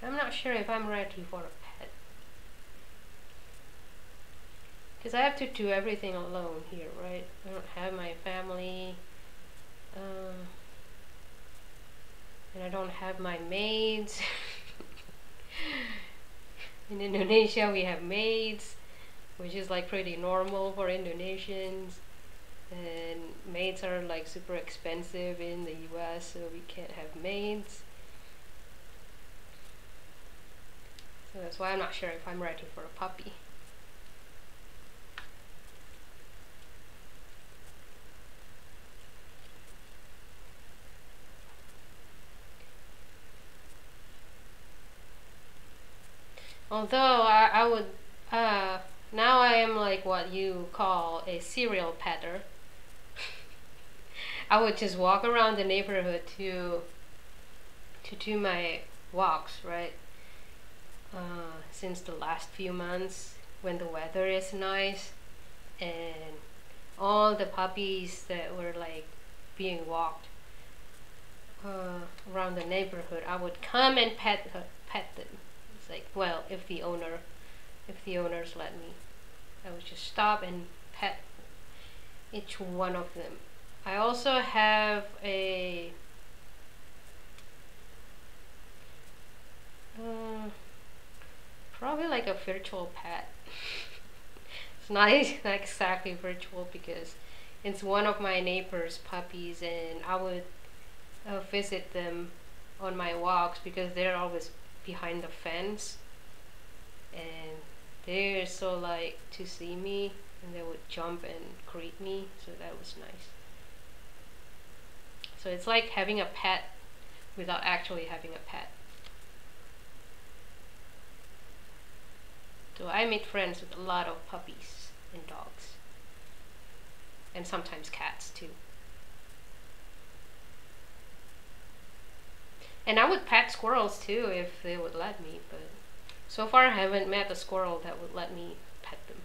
Speaker 1: I'm not sure if I'm ready for a pet, because I have to do everything alone here, right? I don't have my family, and I don't have my maids. In Indonesia we have maids, which is like pretty normal for Indonesians. And maids are like super expensive in the US, so we can't have maids. So that's why I'm not sure if I'm ready for a puppy. Although I would, now I am like what you call a serial petter. I would just walk around the neighborhood to do my walks, right? Since the last few months when the weather is nice and all the puppies that were like being walked around the neighborhood, I would come and pet them. It's like, well, if the owners let me, I would just stop and pet each one of them. I also have a probably like a virtual pet. It's not exactly virtual because it's one of my neighbor's puppies, and I would visit them on my walks because they're always behind the fence, and they're so like to see me, and they would jump and greet me, so that was nice. So it's like having a pet without actually having a pet. So I made friends with a lot of puppies and dogs, and sometimes cats too. And I would pet squirrels too if they would let me, but so far I haven't met a squirrel that would let me pet them.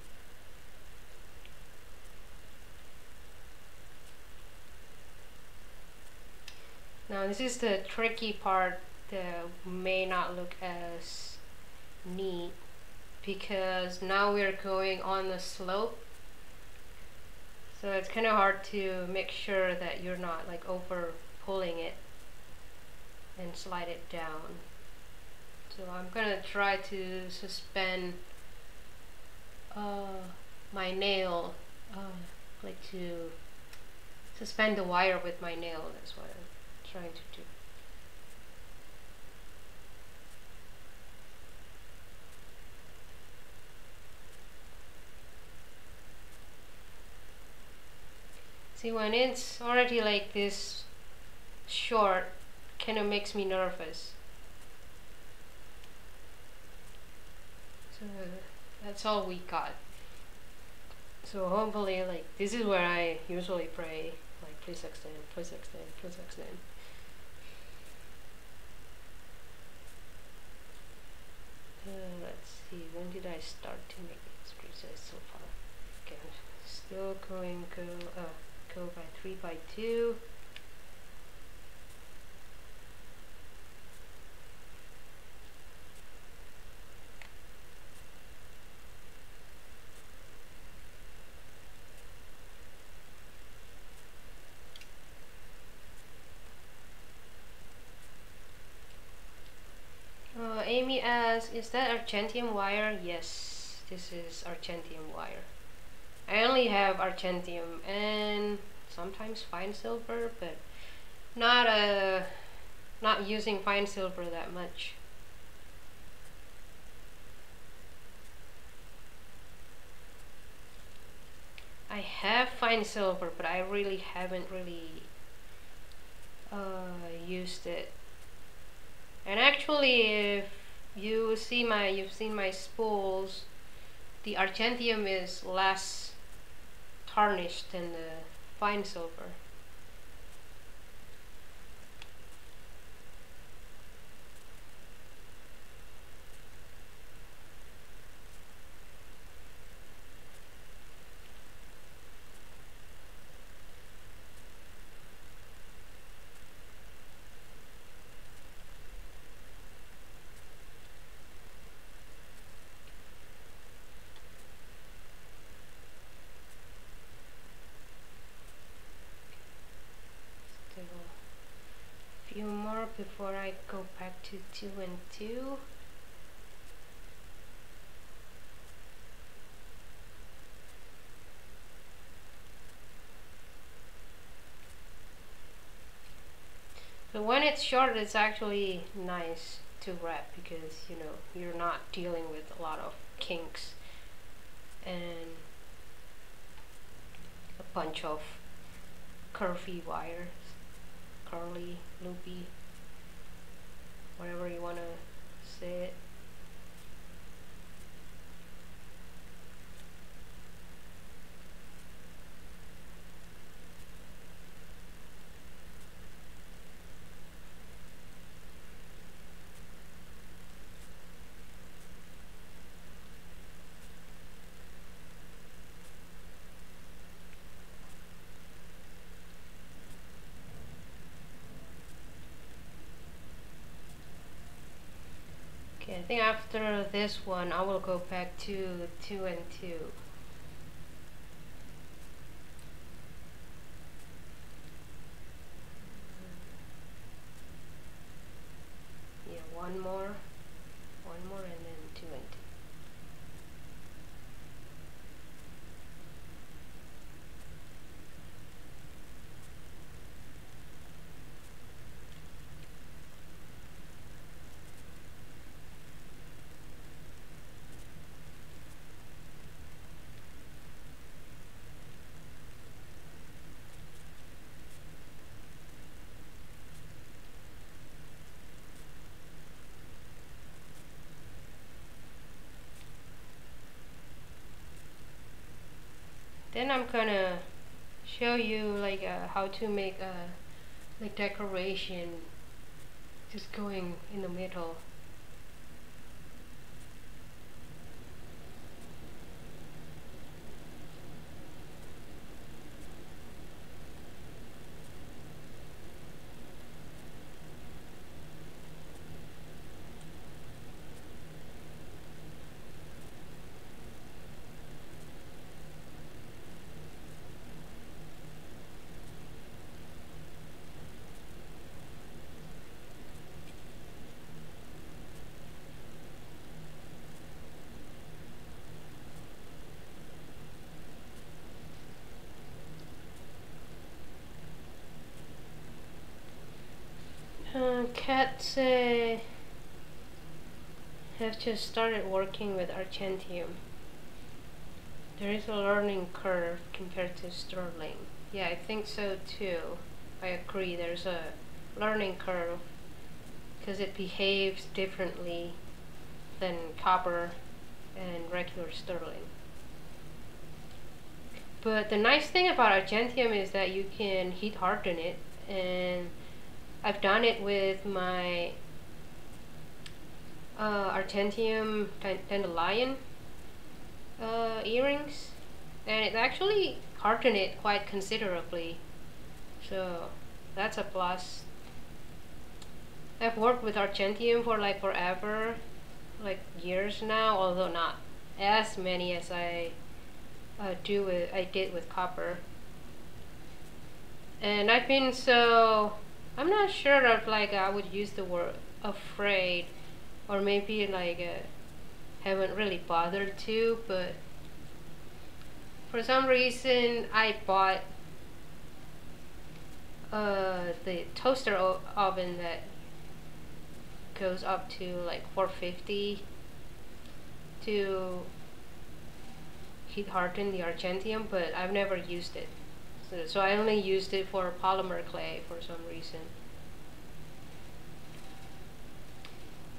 Speaker 1: Now this is the tricky part that may not look as neat, because now we're going on the slope, so it's kind of hard to make sure that you're not like over pulling it and slide it down. So I'm gonna try to suspend my nail, like to suspend the wire with my nail. That's what I'm trying to do. See, when it's already like this short, kind of makes me nervous. So that's all we got. So hopefully, like, this is where I usually pray, like, please extend, please extend, please extend. Let's see, when did I start to make this precise so far? Okay, still going go by 3x2. Amy asks, is that Argentium wire? Yes, this is Argentium wire. I only have Argentium and sometimes fine silver, but not using fine silver that much. I have fine silver, but I really haven't used it. And actually, if you've seen my spools, the Argentium is less tarnished than the fine silver. Few more before I go back to 2 and 2. when it's short, it's actually nice to wrap because, you know, you're not dealing with a lot of kinks and a bunch of curvy wires, curly, loopy, whatever you want to say it. Okay, I think after this one I will go back to 2 and 2. Yeah, one more and then 2 and 2. Then I'm gonna show you like how to make a like decoration just going in the middle. Cats have just started working with ARGENTIUM. There is a learning curve compared to sterling. Yeah, I think so too. I agree, there's a learning curve because it behaves differently than copper and regular sterling. But the nice thing about ARGENTIUM is that you can heat harden it, and I've done it with my ARGENTIUM dandelion earrings, and it actually hardened it quite considerably, so that's a plus. I've worked with ARGENTIUM for like forever, like years now, although not as many as I did with copper. And I've been I'm not sure if like I would use the word afraid, or maybe like haven't really bothered to, but for some reason I bought the toaster oven that goes up to like 450 to heat harden the ARGENTIUM, but I've never used it. So I only used it for polymer clay for some reason.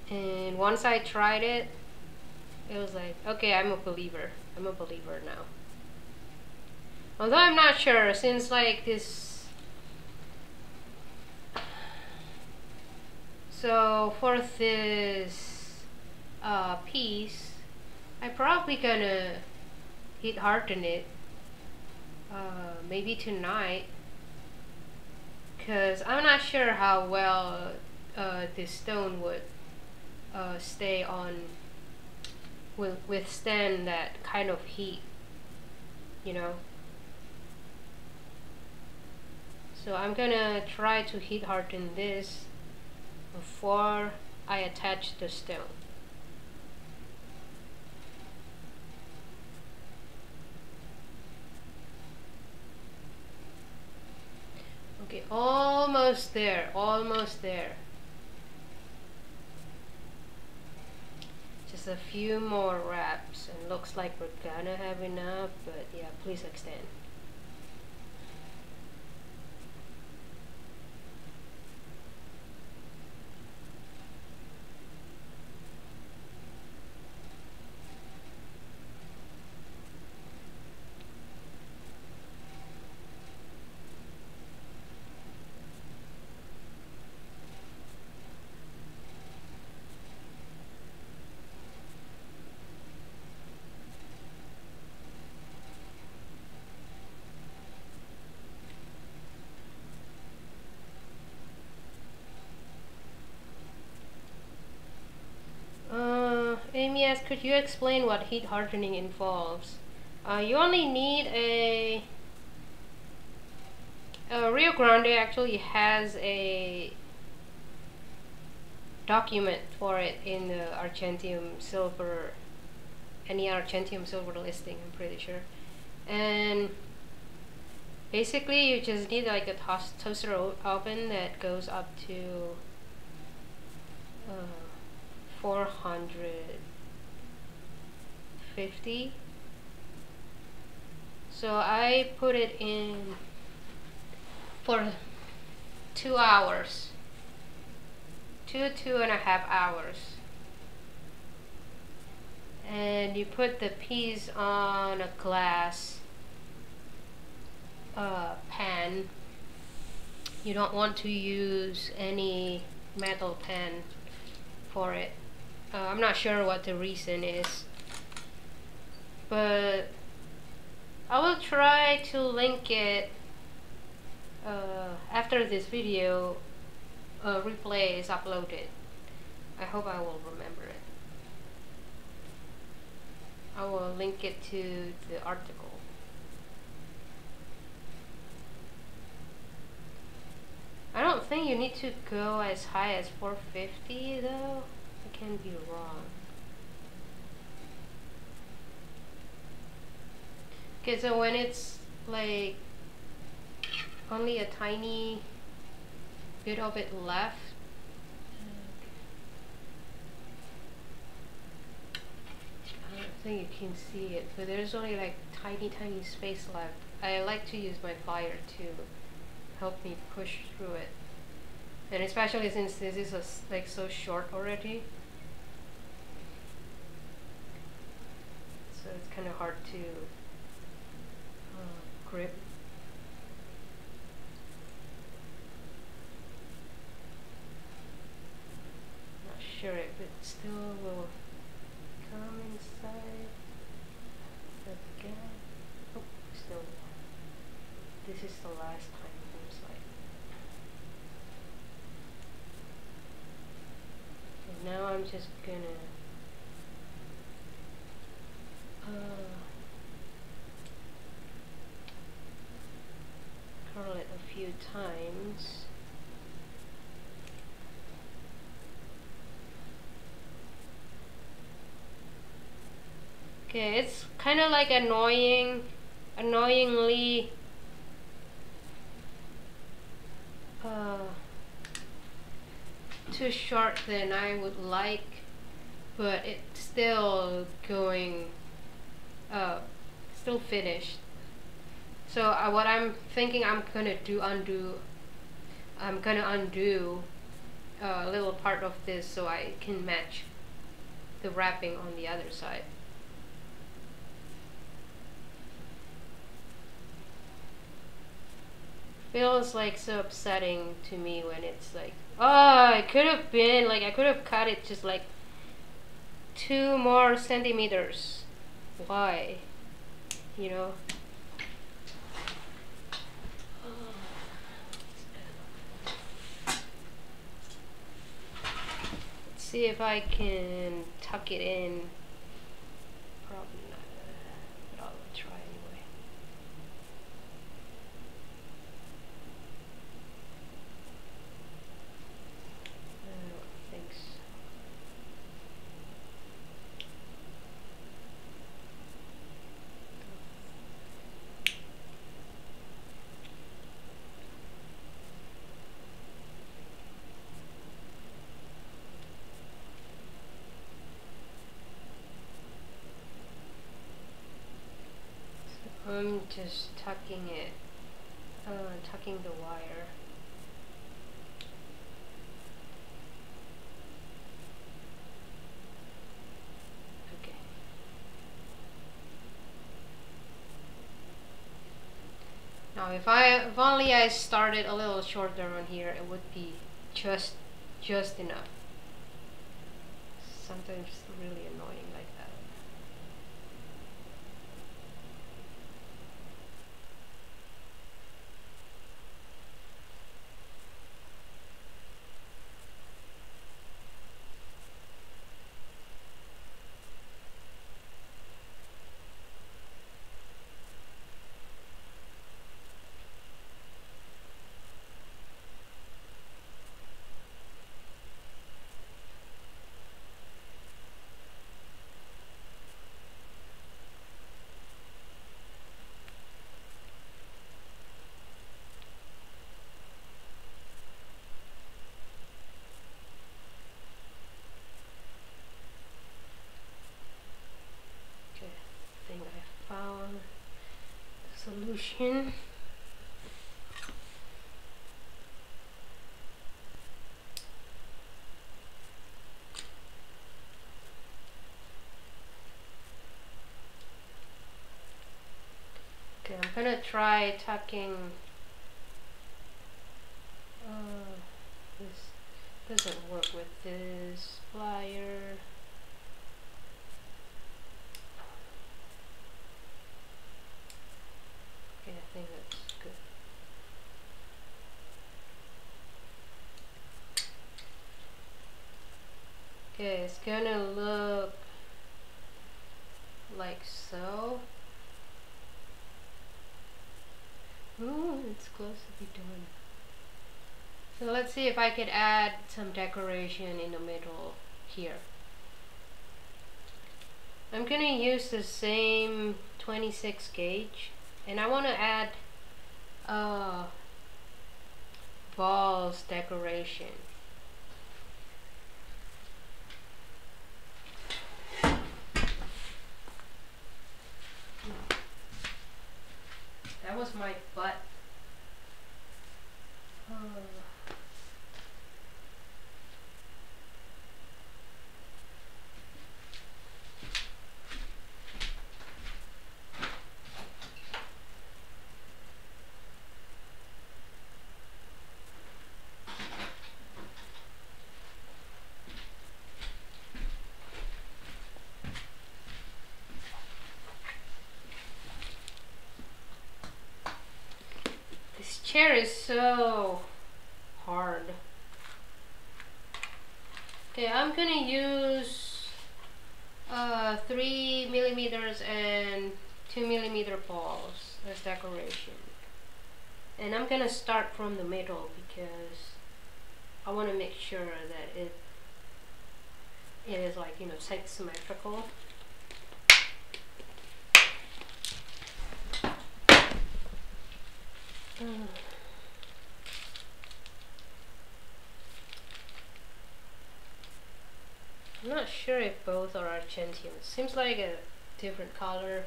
Speaker 1: And once I tried it, it was like, okay, I'm a believer. I'm a believer now. Although I'm not sure, since like this... So for this piece, I'm probably gonna heat harden it maybe tonight, because I'm not sure how well this stone would withstand that kind of heat, you know. So I'm gonna try to heat harden this before I attach the stone. Okay, almost there, almost there. Just a few more wraps and looks like we're gonna have enough, but yeah, please extend. Amy asks, could you explain what heat hardening involves? You only need Rio Grande actually has a document for it in the Argentium silver, any Argentium silver listing, I'm pretty sure. And basically you just need like a toaster oven that goes up to 450. So I put it in for 2 hours, 2.5 hours, and you put the piece on a glass pan. You don't want to use any metal pan for it. I'm not sure what the reason is, but I will try to link it after this video replay is uploaded. I hope I will remember it. I will link it to the article. I don't think you need to go as high as 450 though. I can be wrong. Okay, so when it's like only a tiny bit of it left, I don't think you can see it, but there's only like tiny space left. I like to use my fire to help me push through it, and especially since this is like so short already, so it's kind of hard to grip. Not sure if it still will come inside the gap. Oh, still. This is the last time it inside. And now I'm just gonna curl it a few times. Okay, it's kind of like annoyingly too short than I would like, but it's still going, still finished. So what I'm thinking I'm gonna undo a little part of this so I can match the wrapping on the other side. Feels like so upsetting to me when it's like, oh, it could have been like I could have cut it just like 2 more centimeters. Why? You know? Let's see if I can tuck it in. Probably not, but I'll try anyway. I don't think so. just tucking it, tucking the wire. Okay. Now if only I started a little shorter on here, it would be just enough. Sometimes it's really annoying like that. Solution. Okay, I'm gonna try tucking. This doesn't work with this plier. Okay, I think that's good. Okay, it's gonna look like so. Ooh, it's close to be done. So let's see if I could add some decoration in the middle here. I'm gonna use the same 26 gauge, and I want to add balls decoration. That was my butt. This chair is so hard. Okay, I'm gonna use 3mm and 2mm balls as decoration. And I'm gonna start from the middle because I want to make sure that it is, like, you know, symmetrical. I'm not sure if both are Argentium. It seems like a different color.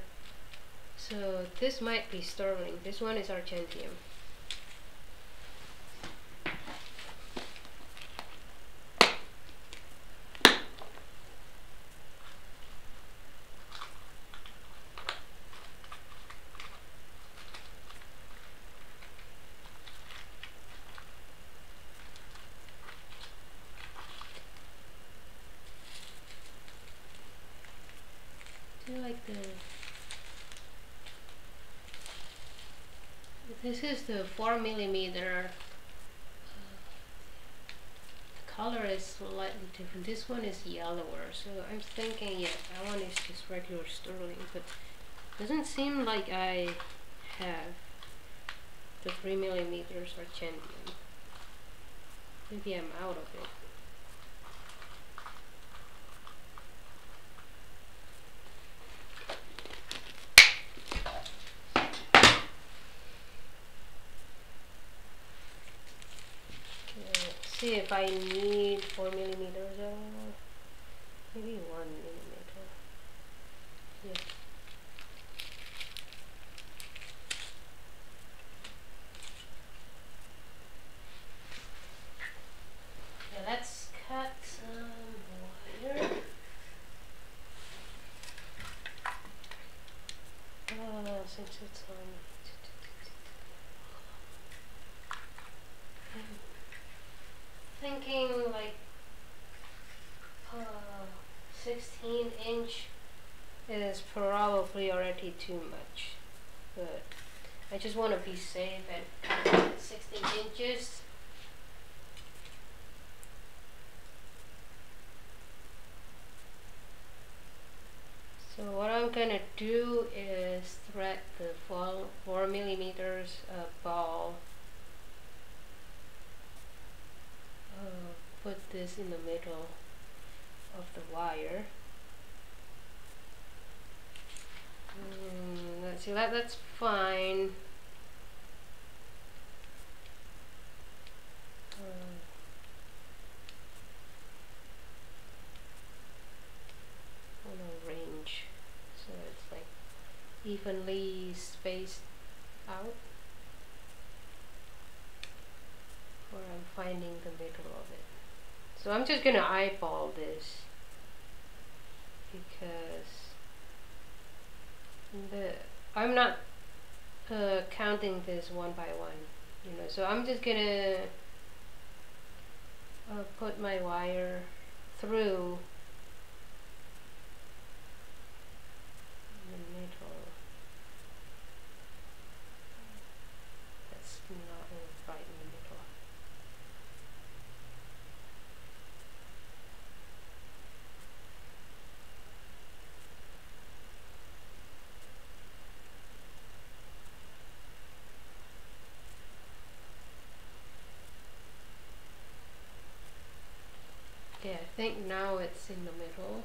Speaker 1: So this might be sterling. This one is Argentium. Like this is the 4mm. The color is slightly different. This one is yellower, so I'm thinking, yeah, that one is just regular sterling, but doesn't seem like I have the 3mm Argentium. Maybe I'm out of it. See if I need 4mm. Maybe 1mm. Yeah. be too much, but I just want to be safe at 16 inches. So what I'm gonna do is thread the 4 millimeters ball. Put this in the middle of the wire. Let's see, that's fine. On a range, so it's like evenly spaced out, where I'm finding the middle of it. So I'm just gonna eyeball this because I'm not counting this one by one, you know. So I'm just gonna put my wire through the middle. That's not right in the middle. Yeah, I think now it's in the middle.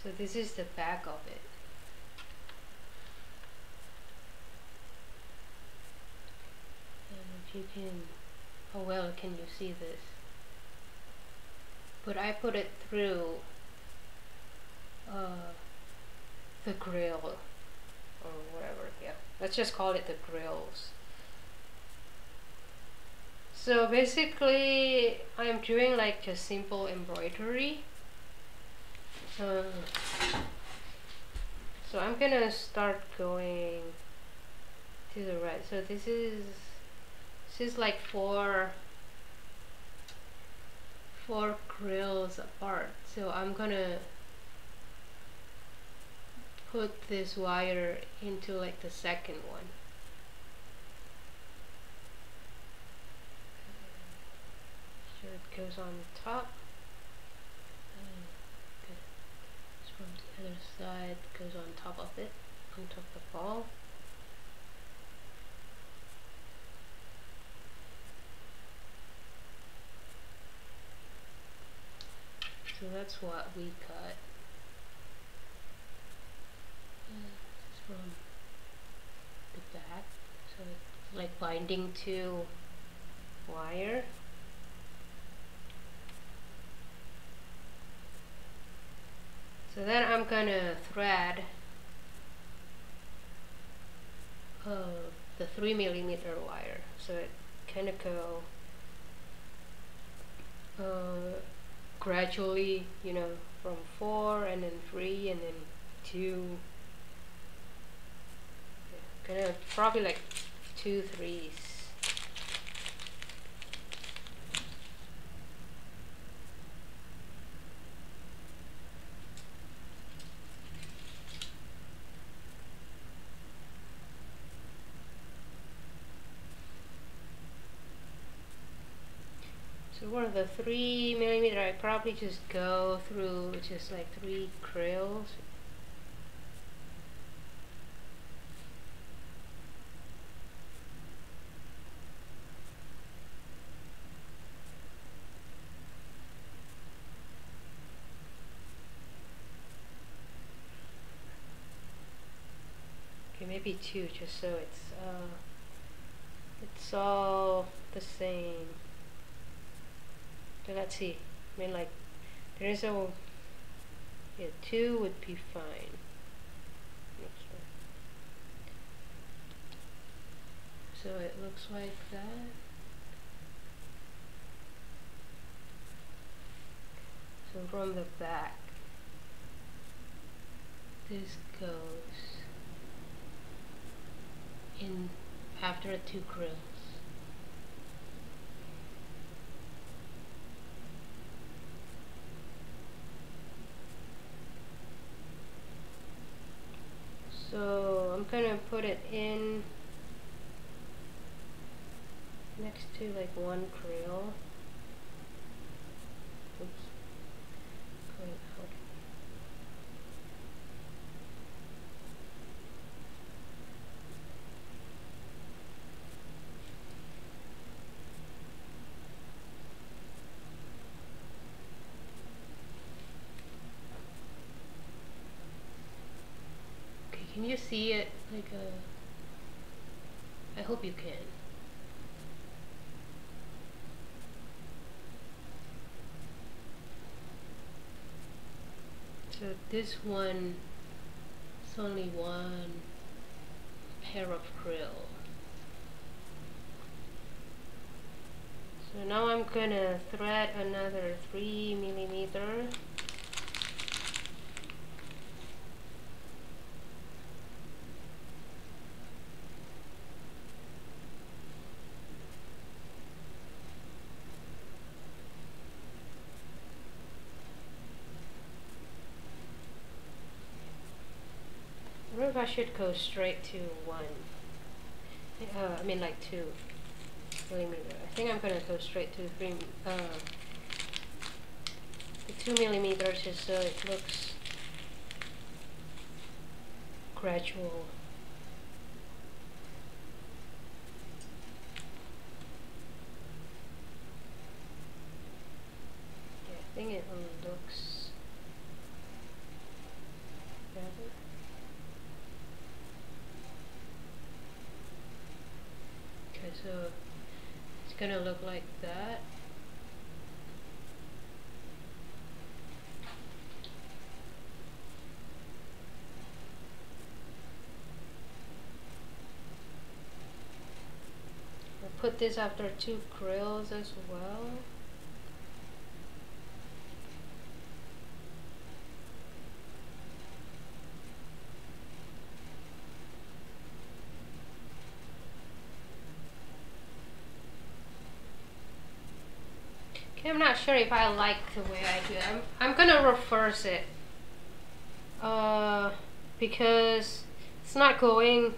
Speaker 1: So this is the back of it. And if you can, how well can you see this? But I put it through the grill or whatever. Yeah, let's just call it the grills. So basically I'm doing like just simple embroidery. So I'm gonna start going to the right. So this is like four grills apart. So I'm gonna put this wire into like the second one. So it goes on top. From the other side goes on top of it, on top of the ball. So that's what we cut. This is from the back, so it's like binding to wire. So then I'm gonna thread the 3 millimeter wire. So it kind of go gradually, you know, from 4 and then 3 and then 2. Yeah, kind of probably like 2 3s. So for the 3 millimeter, I probably just go through just like 3 grills. Okay, maybe 2, just so it's all the same. So let's see. I mean, like, there is a, yeah, 2 would be fine. So it looks like that. So from the back, this goes in after 2 grills. gonna put it in next to like one krill. Oops. Going out. Okay, can you see it like I hope you can. So this one is only one pair of krill. So now I'm gonna thread another 3mm. I wonder if I should go straight to 1. I mean like 2mm. I think I'm gonna go straight to the 2mm just so it looks gradual. Yeah, I think it looks better. Okay, so it's gonna look like that. I'll put this after 2 krills as well. Okay, I'm not sure if I like the way I do it. I'm gonna reverse it because it's not going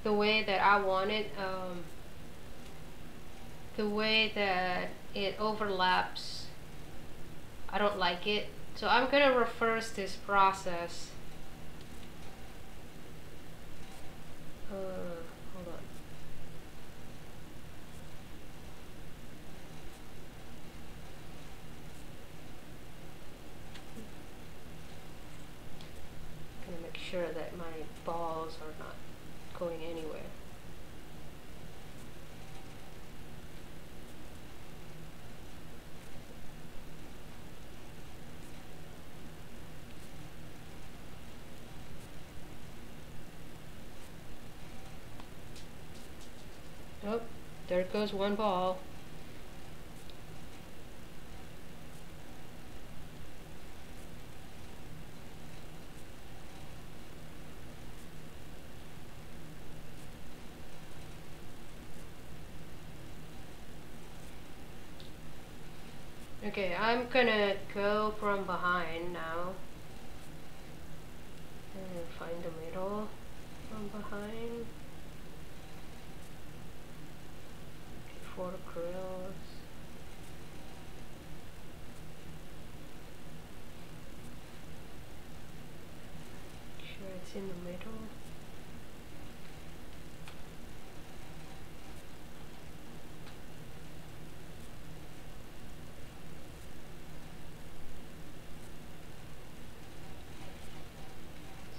Speaker 1: the way that I want it. The way that it overlaps, I don't like it. So I'm gonna reverse this process. Hold on. Gonna make sure that my balls are not going anywhere. Oh, there goes one ball. Okay, I'm gonna go from behind now and find the middle from behind. 4 krills. Sure it's in the middle.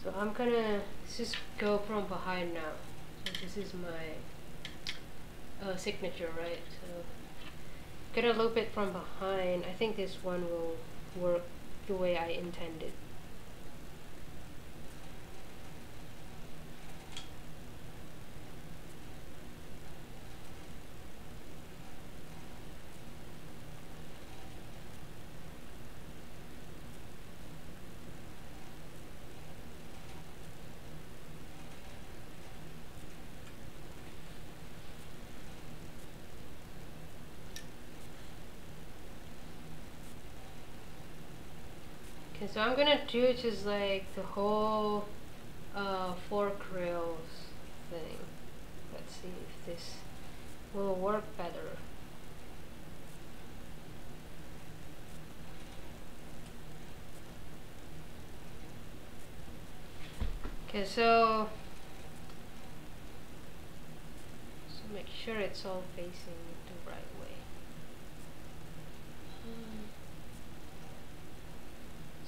Speaker 1: So I'm gonna just go from behind now. So this is my signature, right? So get a little bit from behind. I think this one will work the way I intended. Okay, so I'm gonna do just like the whole 4 krills thing. Let's see if this will work better. Okay, so make sure it's all facing the right way.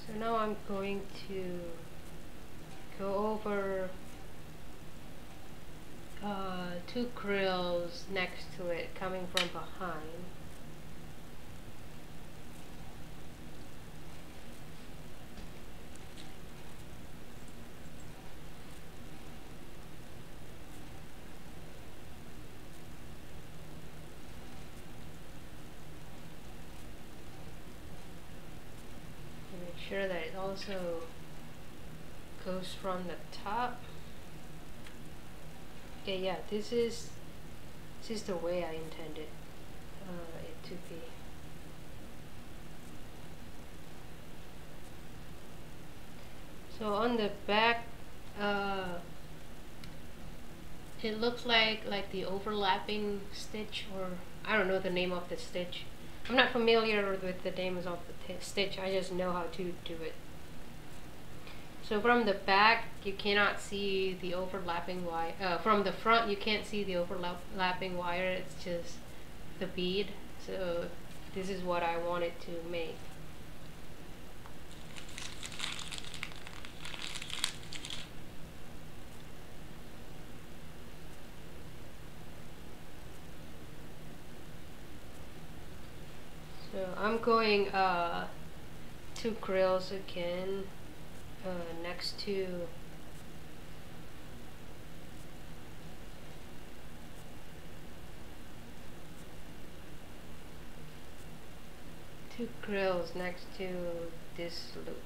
Speaker 1: So now I'm going to go over 2 krills next to it coming from behind. Make sure that it also goes from the top. Okay, yeah, this is the way I intended it to be. So on the back, it looks like the overlapping stitch, or I don't know the name of the stitch. I'm not familiar with the names of the stitch. I just know how to do it. So from the back, you cannot see the overlapping wire. From the front, you can't see the overlapping wire. It's just the bead. So this is what I wanted to make. So I'm going 2 krills again. Next to this loop.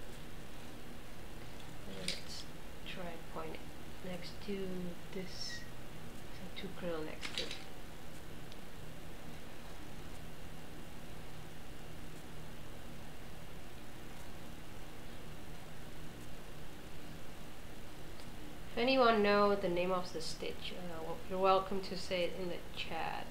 Speaker 1: And let's try point it next to this. So 2 krill next to it. If anyone knows the name of the stitch, you're welcome to say it in the chat.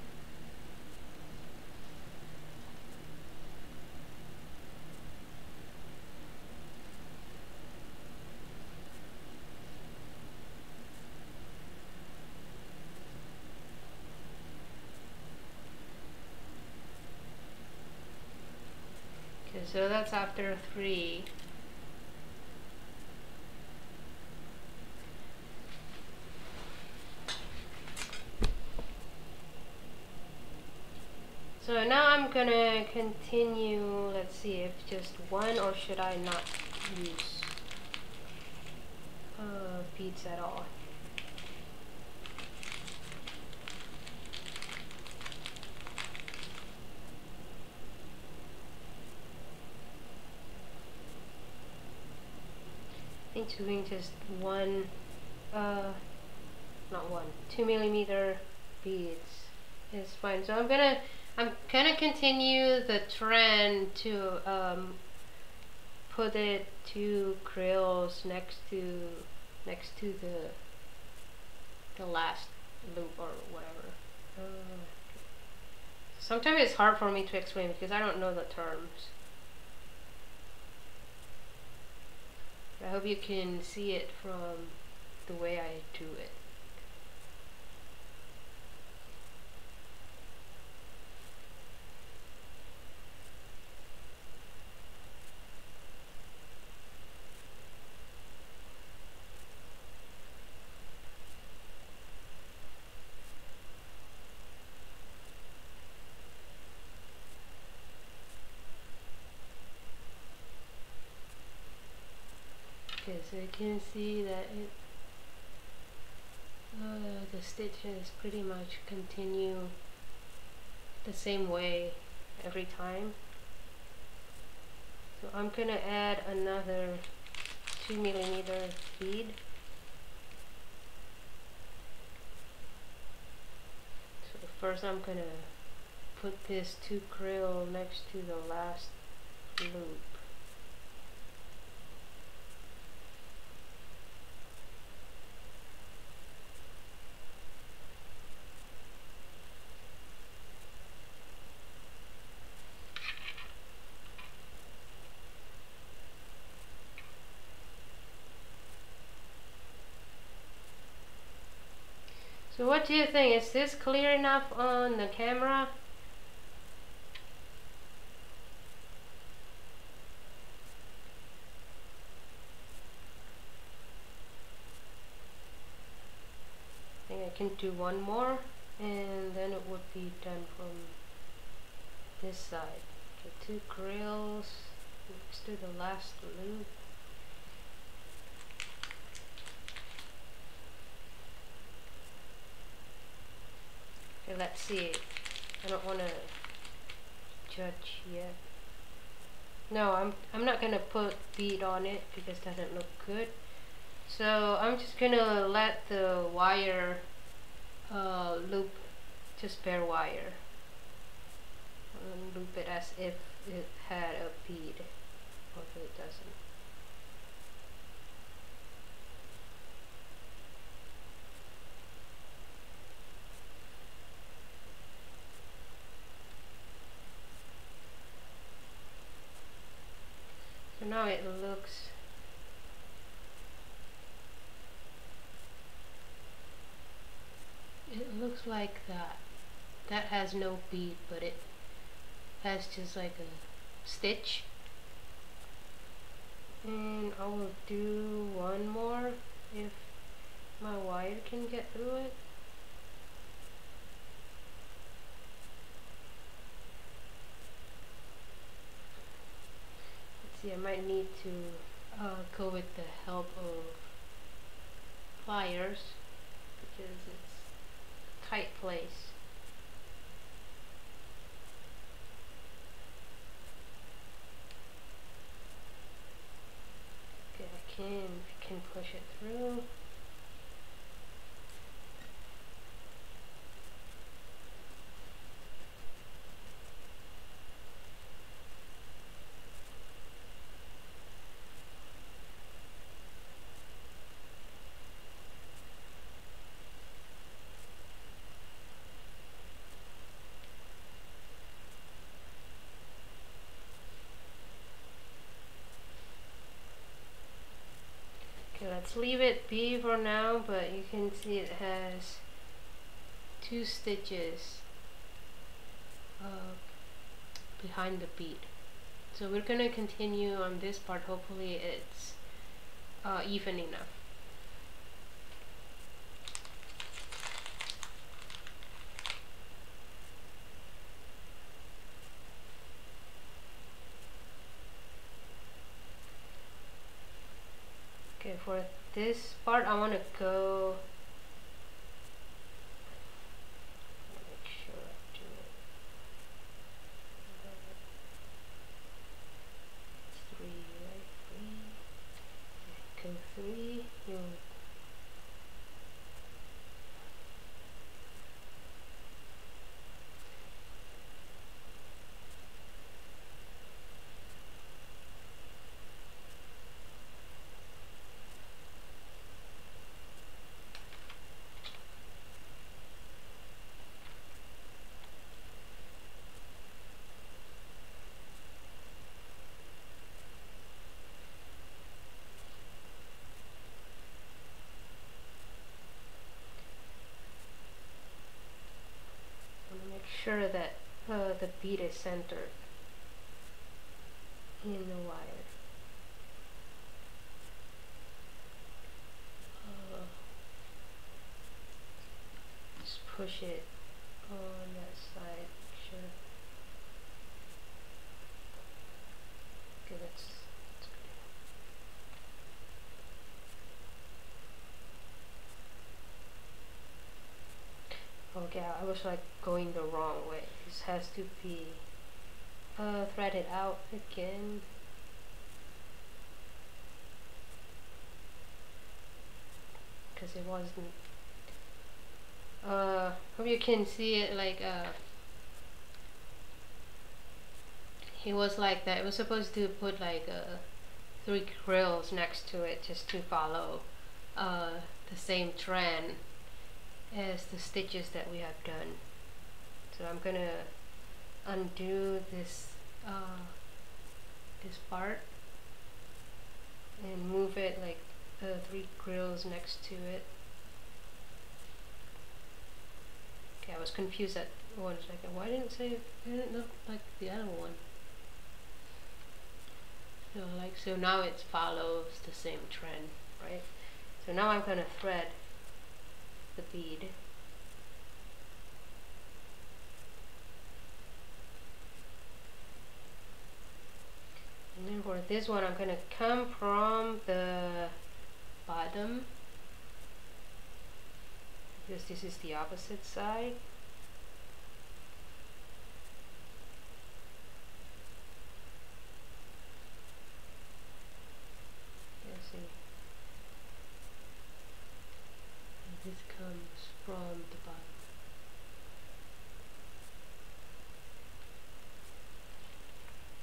Speaker 1: Okay, so that's after 3. So now I'm gonna continue. Let's see if just 1, or should I not use beads at all. I think doing just 1, not 1, 2mm beads is fine. So I'm gonna continue the trend to put it 2 krills next to the last loop or whatever. Sometimes it's hard for me to explain because I don't know the terms. I hope you can see it from the way I do it. Okay, so you can see that the stitches pretty much continue the same way every time. So I'm gonna add another 2mm bead. So first I'm gonna put this 2 krill next to the last loop. So what do you think? Is this clear enough on the camera? I think I can do one more and then it would be done from this side. Okay, 2 grills next to the last loop. Okay, let's see. I don't want to judge yet. No, I'm not gonna put bead on it because it doesn't look good. So I'm just gonna let the wire loop, just bare wire. Loop it as if it had a bead, or if it doesn't. So now it looks like that. That has no bead, but it has just like a stitch. And I will do one more if my wire can get through it. Let's see, I might need to go with the help of pliers because it's a tight place. Okay, I can push it through. Okay, let's leave it be for now, but you can see it has 2 stitches behind the bead. So we're gonna continue on this part. Hopefully it's even enough. Okay, for this part I want to go, make sure I do it. 3, right? 3. Go 3. You'll sure that the bead is centered in the wire. Just push it on that side, make sure. Okay, that's good. Okay, I was like going the wrong way. This has to be threaded out again. Because it wasn't. Hope you can see it, like it was like that. It was supposed to put like 3 grills next to it just to follow the same trend as the stitches that we have done. So I'm gonna undo this this part and move it like 3 grills next to it. Okay, I was confused at 1 second. Why didn't it look like the other one? So now it follows the same trend, right? So now I'm gonna thread the bead. And then for this one, I'm gonna come from the bottom, because this is the opposite side. Let's see. And this comes from the bottom.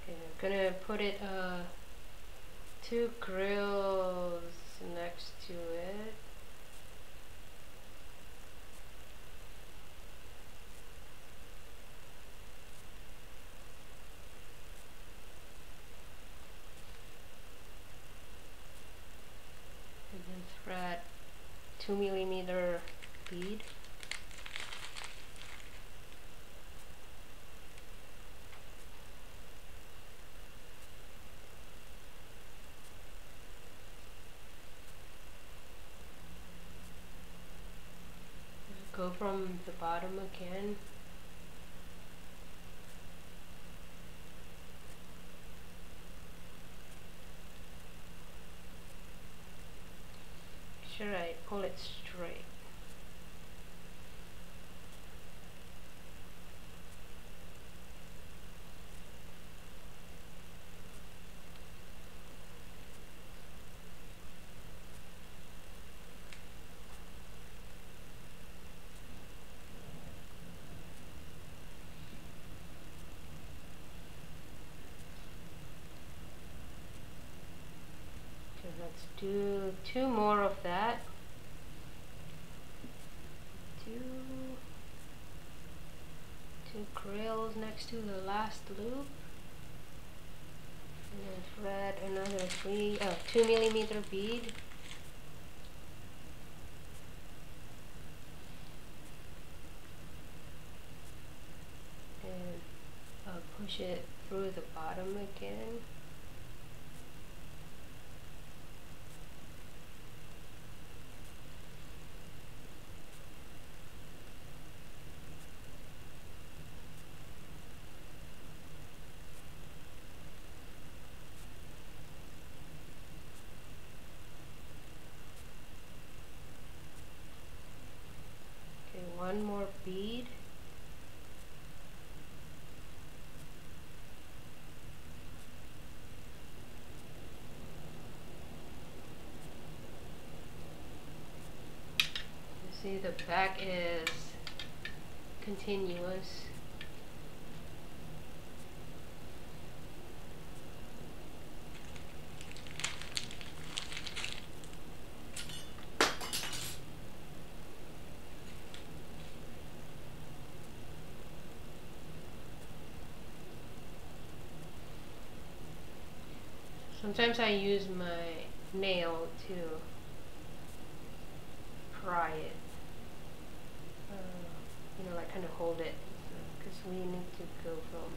Speaker 1: Okay, I'm gonna put it 2 grills next to it. And then thread 2mm bead. Go from the bottom again. Make sure I pull it straight. Let's do 2 more of that. 2 grills next to the last loop, and then thread another 2mm bead. And I'll push it through the bottom again. Okay, 1 more bead. See, the back is continuous. Sometimes I use my nail to pry it, you know, like kind of hold it, because we need to go from,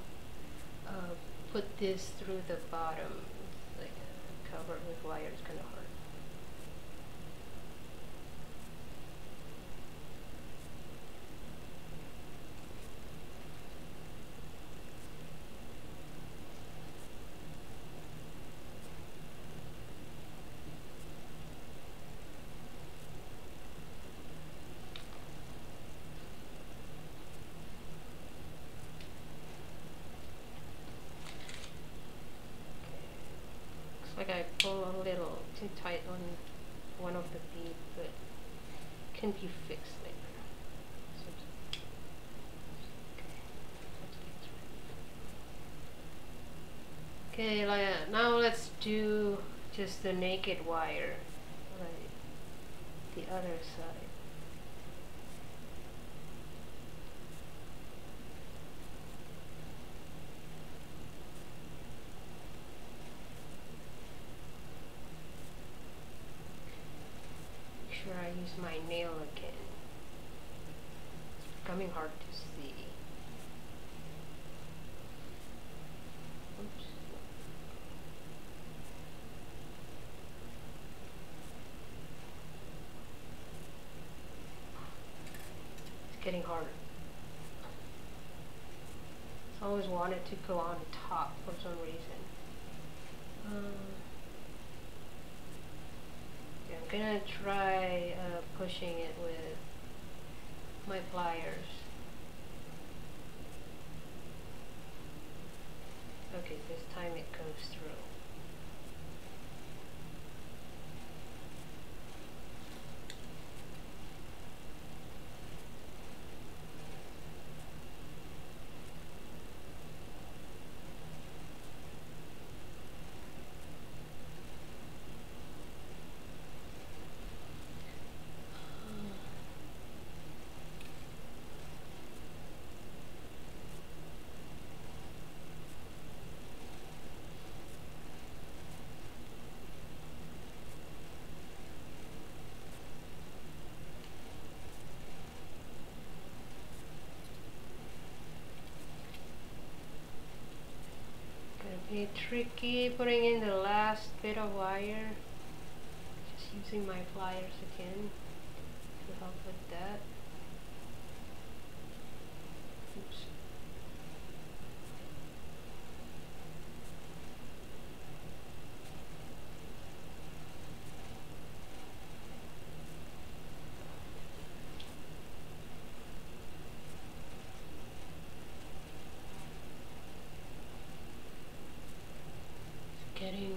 Speaker 1: put this through the bottom, it's like covered with wire, it's kind of hard. Like I pull a little too tight on one of the beads, but it can be fixed later. Okay, now let's do just the naked wire, like the other side. I use my nail again. becoming hard to see. Oops. It's getting harder. I always wanted to go on top for some reason. Yeah, I'm gonna try pushing it with my pliers. Okay, this time it goes through. Be tricky putting in the last bit of wire. Just using my pliers again to help with that. Oops. Getting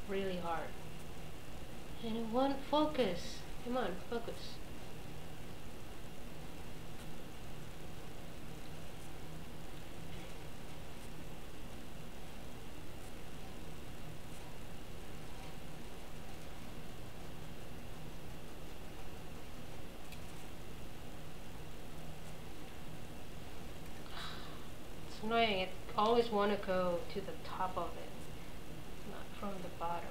Speaker 1: really hard, and it won't focus. Come on, focus. It's annoying. I always want to go to the top of it, not from the bottom.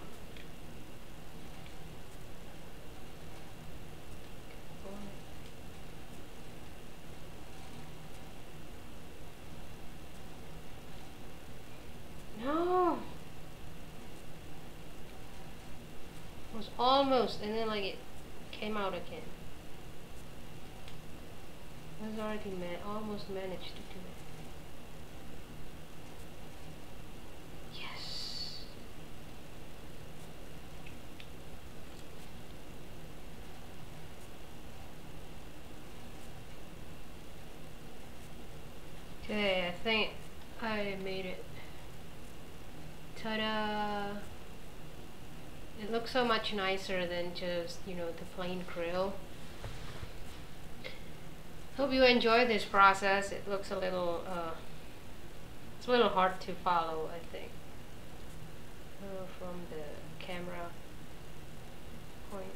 Speaker 1: No! It was almost, and then like it came out again. I was already almost managed to do it. Okay, I think I made it. Ta-da! It looks so much nicer than just, you know, the plain grill. Hope you enjoy this process. It looks a little, it's a little hard to follow, I think, from the camera point.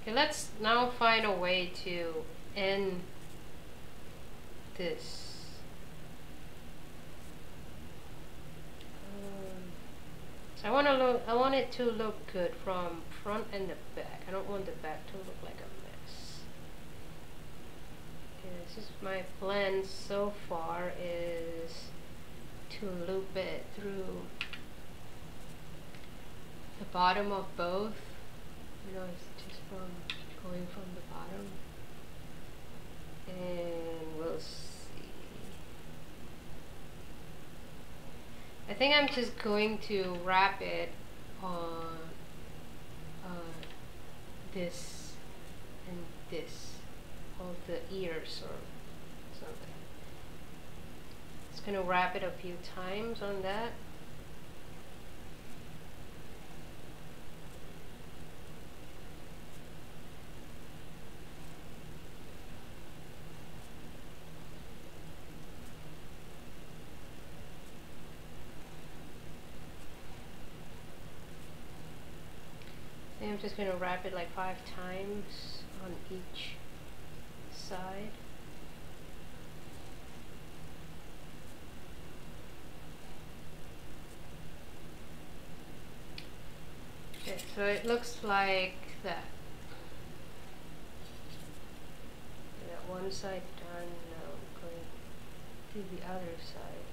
Speaker 1: Okay, let's now find a way to end this. So I want it to look good from front and the back. I don't want the back to look like a mess. Okay, this is my plan so far, is to loop it through the bottom of both. You know, it's just from going from the bottom. And we'll see. I think I'm just going to wrap it on this and this, all the ears or something. Just gonna wrap it a few times on that. I'm just going to wrap it like 5 times on each side. Okay, so it looks like that. That one one side done, now I'm going to the other side.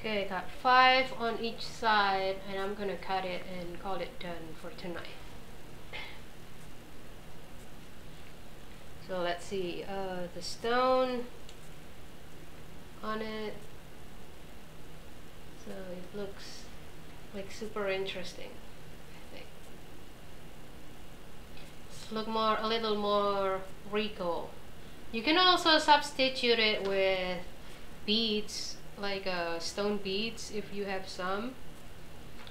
Speaker 1: Okay, got 5 on each side, and I'm gonna cut it and call it done for tonight. So let's see, the stone on it. So it looks like super interesting, I think. It's a little more regal. You can also substitute it with beads, like stone beads if you have some.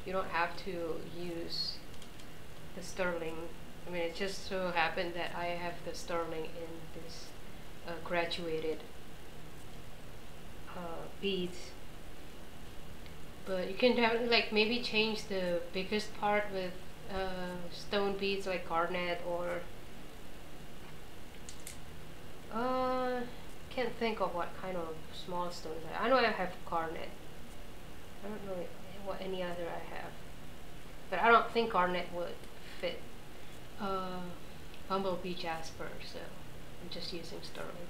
Speaker 1: You don't have to use the sterling. I mean, it just so happened that I have the sterling in this graduated beads. But you can have, like, maybe change the biggest part with stone beads like garnet or can't think of what kind of small stones. I know I have garnet. I don't know what any other I have, but I don't think garnet would fit Bumblebee Jasper, so I'm just using sterling.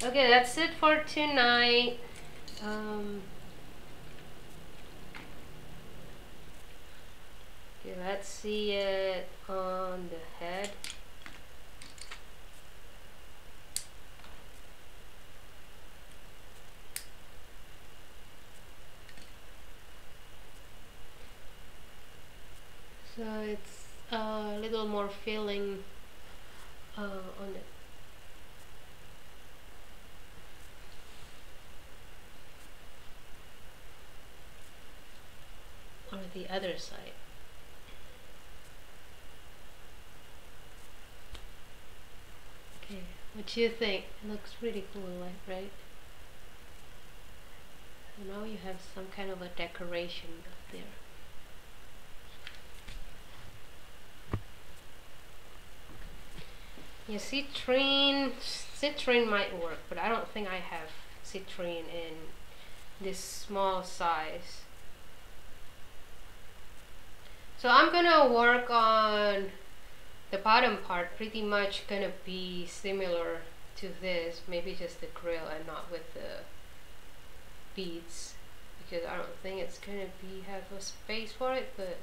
Speaker 1: Okay, that's it for tonight. Okay, let's see it on the head. So it's a little more filling on it. Or the other side. Okay, what do you think? It looks pretty cool, right? So now you have some kind of a decoration up there. Yeah, citrine might work, but I don't think I have citrine in this small size. So I'm gonna work on the bottom part, pretty much gonna be similar to this, maybe just the grill and not with the beads, because I don't think it's gonna have a space for it, but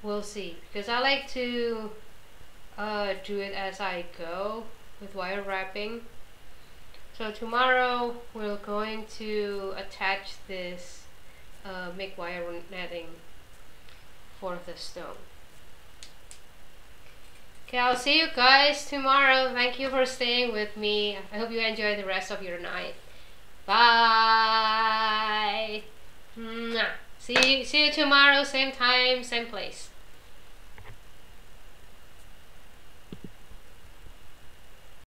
Speaker 1: we'll see, because I like to do it as I go with wire wrapping. So tomorrow we're going to attach this make wire netting for the stone. Okay, I'll see you guys tomorrow. Thank you for staying with me. I hope you enjoy the rest of your night. Bye. See you tomorrow, same time, same place.